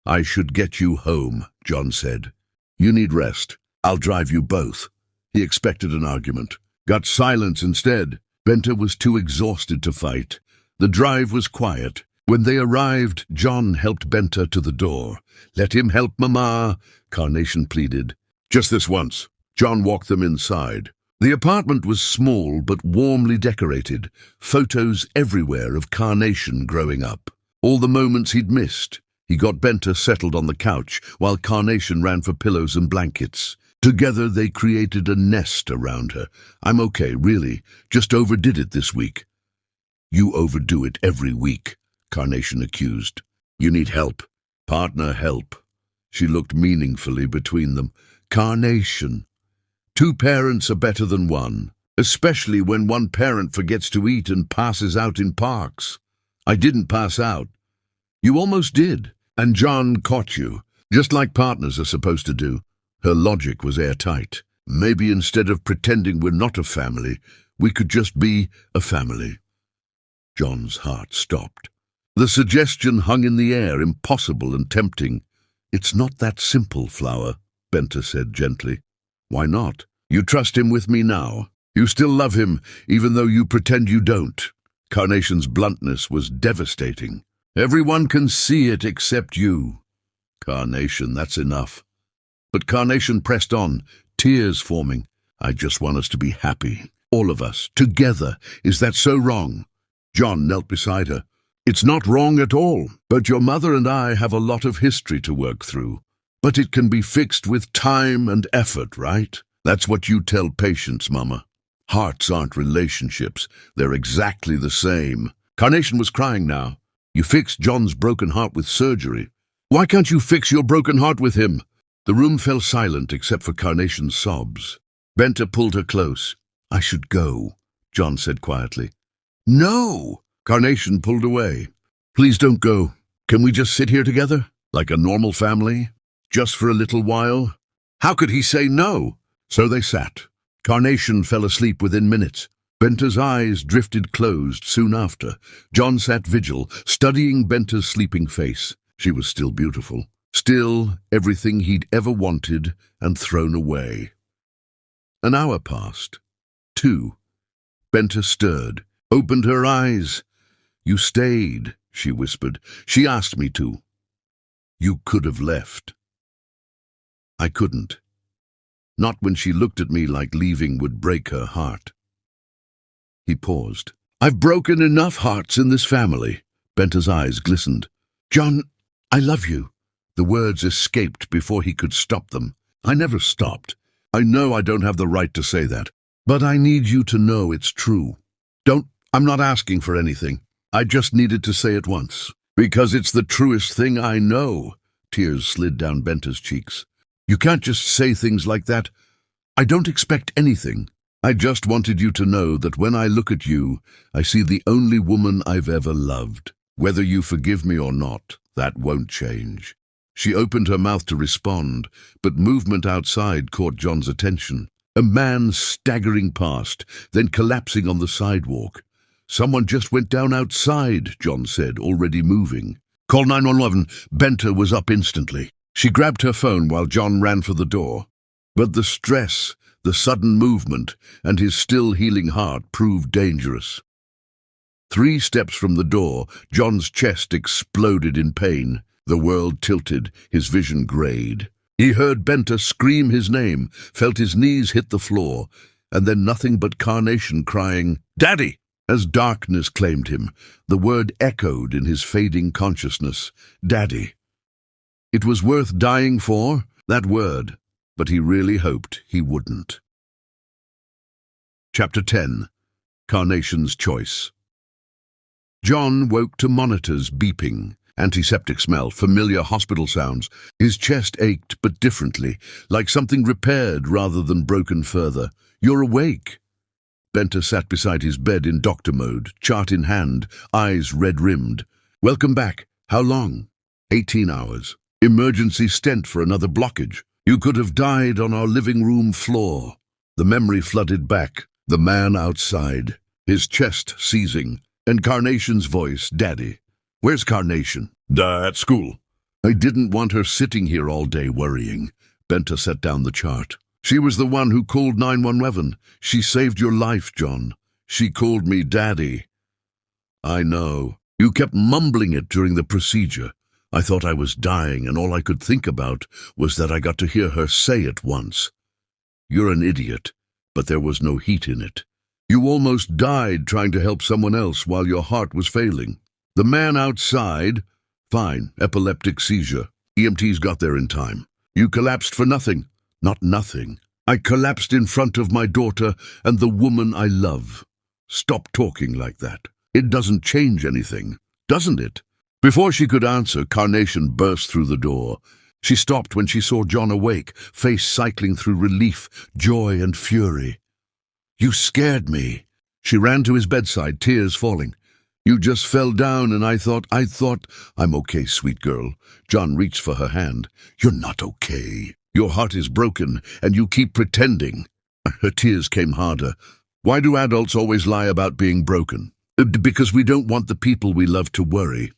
I should get you home, John said. You need rest. I'll drive you both. He expected an argument. Got silence instead. Benta was too exhausted to fight. The drive was quiet. When they arrived, John helped Benta to the door. Let him help Mama, Carnation pleaded. Just this once. John walked them inside. The apartment was small but warmly decorated. Photos everywhere of Carnation growing up. All the moments he'd missed. He got Benta settled on the couch while Carnation ran for pillows and blankets. Together they created a nest around her. I'm okay, really. Just overdid it this week. You overdo it every week, Carnation accused. You need help. Partner help. She looked meaningfully between them. Carnation. 2 parents are better than one, especially when one parent forgets to eat and passes out in parks. I didn't pass out. You almost did, and John caught you, just like partners are supposed to do. Her logic was airtight. Maybe instead of pretending we're not a family, we could just be a family. John's heart stopped. The suggestion hung in the air, impossible and tempting. It's not that simple, Flower, Benta said gently. Why not? You trust him with me now. You still love him, even though you pretend you don't. Carnation's bluntness was devastating. Everyone can see it except you. Carnation, that's enough. But Carnation pressed on, tears forming. I just want us to be happy. All of us, together. Is that so wrong? John knelt beside her. It's not wrong at all, but your mother and I have a lot of history to work through. But it can be fixed with time and effort, right? That's what you tell patients, Mama. Hearts aren't relationships. They're exactly the same. Carnation was crying now. You fixed John's broken heart with surgery. Why can't you fix your broken heart with him? The room fell silent except for Carnation's sobs. Benta pulled her close. I should go, John said quietly. No! Carnation pulled away. Please don't go. Can we just sit here together? Like a normal family? Just for a little while? How could he say no? So they sat. Carnation fell asleep within minutes. Benta's eyes drifted closed soon after. John sat vigil, studying Benta's sleeping face. She was still beautiful. Still everything he'd ever wanted and thrown away. An hour passed. 2. Benta stirred, opened her eyes. You stayed, she whispered. She asked me to. You could have left. I couldn't. Not when she looked at me like leaving would break her heart. He paused. I've broken enough hearts in this family. Benta's eyes glistened. John, I love you. The words escaped before he could stop them. I never stopped. I know I don't have the right to say that, but I need you to know it's true. I'm not asking for anything. I just needed to say it once, because it's the truest thing I know. Tears slid down Benta's cheeks. You can't just say things like that. I don't expect anything. I just wanted you to know that when I look at you, I see the only woman I've ever loved. Whether you forgive me or not, that won't change. She opened her mouth to respond, but movement outside caught John's attention. A man staggering past, then collapsing on the sidewalk. Someone just went down outside, John said, already moving. Call 911. Benta was up instantly. She grabbed her phone while John ran for the door. But the stress, the sudden movement, and his still healing heart proved dangerous. 3 steps from the door, John's chest exploded in pain. The world tilted, his vision grayed. He heard Benta scream his name, felt his knees hit the floor, and then nothing but Carnation crying, Daddy! As darkness claimed him, the word echoed in his fading consciousness. Daddy. It was worth dying for, that word, but he really hoped he wouldn't. Chapter 10. Carnation's Choice. John woke to monitors beeping, antiseptic smell, familiar hospital sounds. His chest ached, but differently, like something repaired rather than broken further. You're awake. Benter sat beside his bed in doctor mode, chart in hand, eyes red-rimmed. Welcome back. How long? 18 hours. Emergency stent for another blockage. You could have died on our living room floor. The memory flooded back. The man outside, his chest seizing, and Carnation's voice, Daddy. Where's Carnation? At school. I didn't want her sitting here all day worrying. Benter set down the chart. She was the one who called 911. She saved your life, John. She called me Daddy. I know. You kept mumbling it during the procedure. I thought I was dying, and all I could think about was that I got to hear her say it once. You're an idiot, but there was no heat in it. You almost died trying to help someone else while your heart was failing. The man outside, fine, epileptic seizure. EMTs got there in time. You collapsed for nothing. Not nothing. I collapsed in front of my daughter and the woman I love. Stop talking like that. It doesn't change anything, doesn't it? Before she could answer, Carnation burst through the door. She stopped when she saw John awake, face cycling through relief, joy, and fury. You scared me. She ran to his bedside, tears falling. You just fell down and I thought, I'm okay, sweet girl. John reached for her hand. You're not okay. Your heart is broken and you keep pretending. Her tears came harder. Why do adults always lie about being broken? Because we don't want the people we love to worry.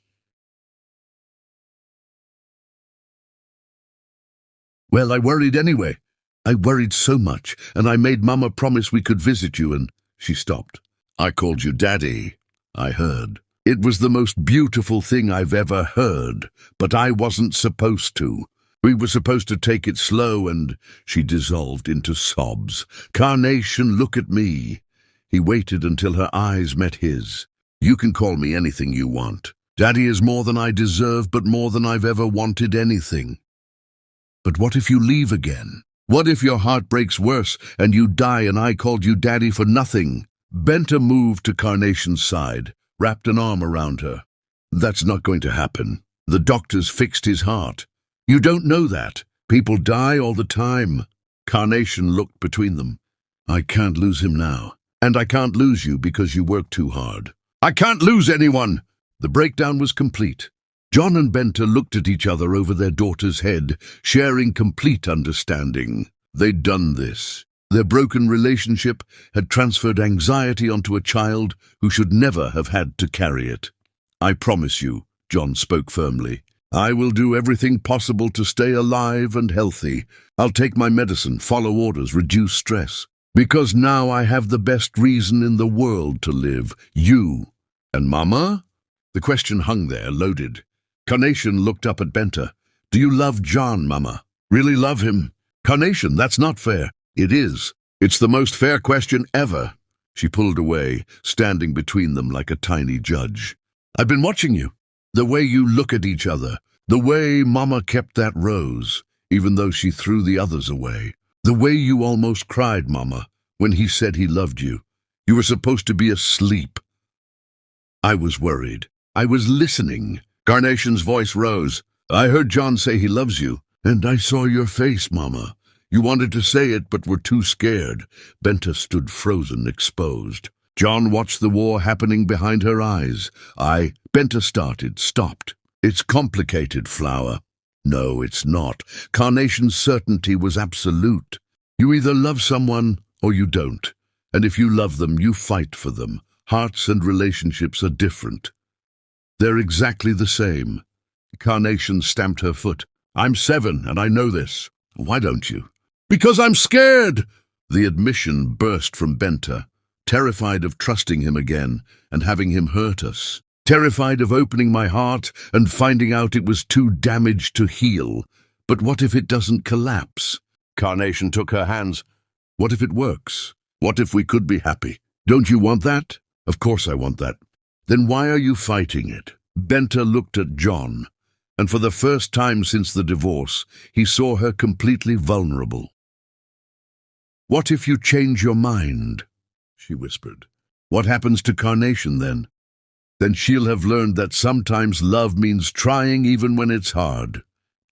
Well, I worried anyway. I worried so much, and I made Mama promise we could visit you, and she stopped. I called you Daddy. I heard. It was the most beautiful thing I've ever heard, but I wasn't supposed to. We were supposed to take it slow, and she dissolved into sobs. Carnation, look at me. He waited until her eyes met his. You can call me anything you want. Daddy is more than I deserve, but more than I've ever wanted anything. But what if you leave again? What if your heart breaks worse and you die and I called you Daddy for nothing? Benter moved to Carnation's side, wrapped an arm around her. That's not going to happen. The doctors fixed his heart. You don't know that. People die all the time. Carnation looked between them. I can't lose him now. And I can't lose you because you work too hard. I can't lose anyone! The breakdown was complete. John and Benter looked at each other over their daughter's head, sharing complete understanding. They'd done this. Their broken relationship had transferred anxiety onto a child who should never have had to carry it. I promise you, John spoke firmly, I will do everything possible to stay alive and healthy. I'll take my medicine, follow orders, reduce stress. Because now I have the best reason in the world to live. You. And Mama? The question hung there, loaded. Carnation looked up at Benter. Do you love John, Mama? Really love him? Carnation, that's not fair. It is. It's the most fair question ever. She pulled away, standing between them like a tiny judge. I've been watching you. The way you look at each other. The way Mama kept that rose, even though she threw the others away. The way you almost cried, Mama, when he said he loved you. You were supposed to be asleep. I was worried. I was listening. Carnation's voice rose. I heard John say he loves you, and I saw your face, Mama. You wanted to say it, but were too scared. Benter stood frozen, exposed. John watched the war happening behind her eyes. Benter started, stopped. It's complicated, Flower. No, it's not. Carnation's certainty was absolute. You either love someone or you don't. And if you love them, you fight for them. Hearts and relationships are different. They're exactly the same. Carnation stamped her foot. I'm 7, and I know this. Why don't you? Because I'm scared! The admission burst from Benter, terrified of trusting him again and having him hurt us. Terrified of opening my heart and finding out it was too damaged to heal. But what if it doesn't collapse? Carnation took her hands. What if it works? What if we could be happy? Don't you want that? Of course I want that. Then why are you fighting it? Benta looked at John, and for the first time since the divorce, he saw her completely vulnerable. What if you change your mind? She whispered. What happens to Carnation then? Then she'll have learned that sometimes love means trying even when it's hard.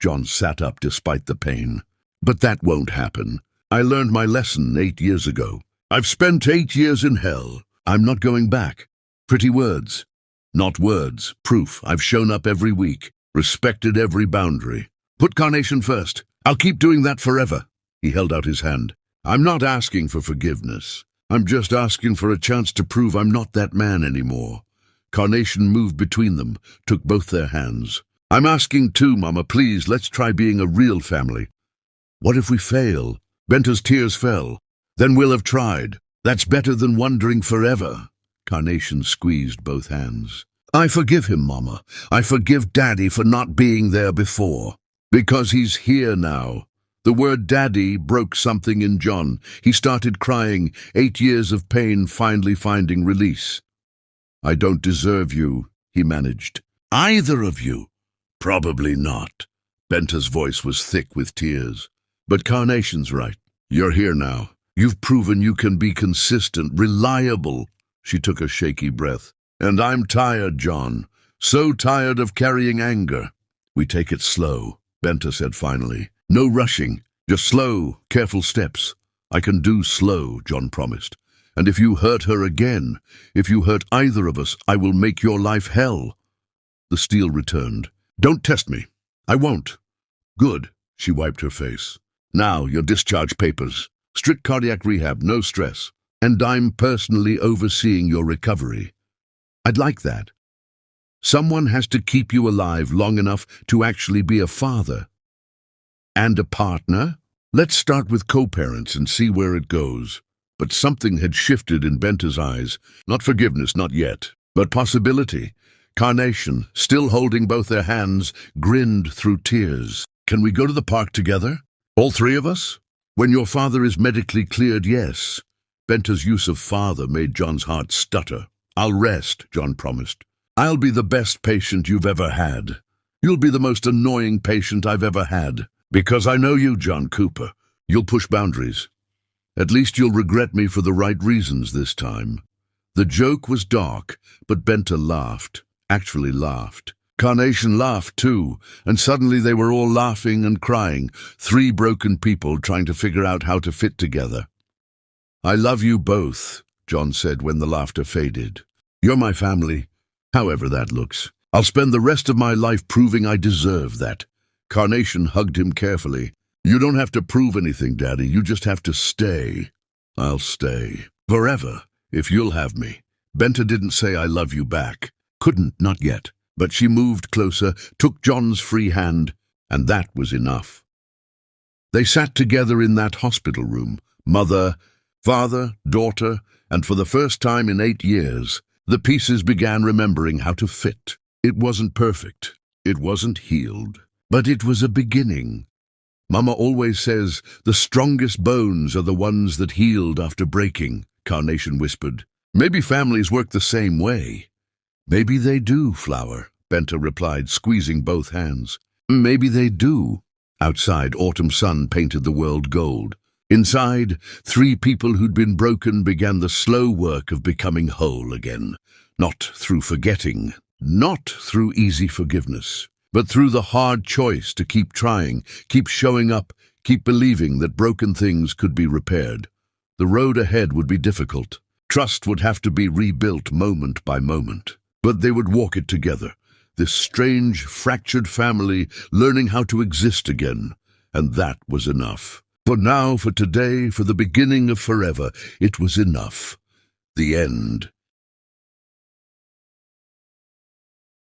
John sat up despite the pain. But that won't happen. I learned my lesson 8 years ago. I've spent 8 years in hell. I'm not going back. Pretty words. Not words. Proof. I've shown up every week. Respected every boundary. Put Carnation first. I'll keep doing that forever. He held out his hand. I'm not asking for forgiveness. I'm just asking for a chance to prove I'm not that man anymore. Carnation moved between them, took both their hands. I'm asking too, Mama, please, let's try being a real family. What if we fail? Benta's tears fell. Then we'll have tried. That's better than wondering forever. Carnation squeezed both hands. I forgive him, Mama. I forgive Daddy for not being there before. Because he's here now. The word Daddy broke something in John. He started crying, 8 years of pain finally finding release. I don't deserve you, he managed. Either of you? Probably not. Benta's voice was thick with tears. But Carnation's right. You're here now. You've proven you can be consistent, reliable. She took a shaky breath. And I'm tired, John. So tired of carrying anger. We take it slow, Benta said finally. No rushing, just slow, careful steps. I can do slow, John promised. And if you hurt her again, if you hurt either of us, I will make your life hell. The steel returned. Don't test me. I won't. Good. She wiped her face. Now, your discharge papers. Strict cardiac rehab, no stress. And I'm personally overseeing your recovery. I'd like that. Someone has to keep you alive long enough to actually be a father. And a partner? Let's start with co-parents and see where it goes. But something had shifted in Benta's eyes. Not forgiveness, not yet, but possibility. Carnation, still holding both their hands, grinned through tears. Can we go to the park together? All three of us? When your father is medically cleared, yes. Benta's use of father made John's heart stutter. I'll rest, John promised. I'll be the best patient you've ever had. You'll be the most annoying patient I've ever had. Because I know you, John Cooper. You'll push boundaries. At least you'll regret me for the right reasons this time. The joke was dark, but Benta laughed. Actually laughed. Carnation laughed too, and suddenly they were all laughing and crying, 3 broken people trying to figure out how to fit together. I love you both, John said when the laughter faded. You're my family, however that looks. I'll spend the rest of my life proving I deserve that. Carnation hugged him carefully. You don't have to prove anything, Daddy. You just have to stay. I'll stay. Forever, if you'll have me. Benta didn't say I love you back. Couldn't, not yet. But she moved closer, took John's free hand, and that was enough. They sat together in that hospital room, mother, father, daughter, and for the first time in 8 years, the pieces began remembering how to fit. It wasn't perfect. It wasn't healed. But it was a beginning. Mama always says, the strongest bones are the ones that healed after breaking, Carnation whispered. Maybe families work the same way. Maybe they do, Flower, Benta replied, squeezing both hands. Maybe they do. Outside, autumn sun painted the world gold. Inside, 3 people who'd been broken began the slow work of becoming whole again. Not through forgetting, not through easy forgiveness, but through the hard choice to keep trying, keep showing up, keep believing that broken things could be repaired. The road ahead would be difficult. Trust would have to be rebuilt moment by moment. But they would walk it together, this strange, fractured family learning how to exist again. And that was enough. For now, for today, for the beginning of forever, it was enough. The end.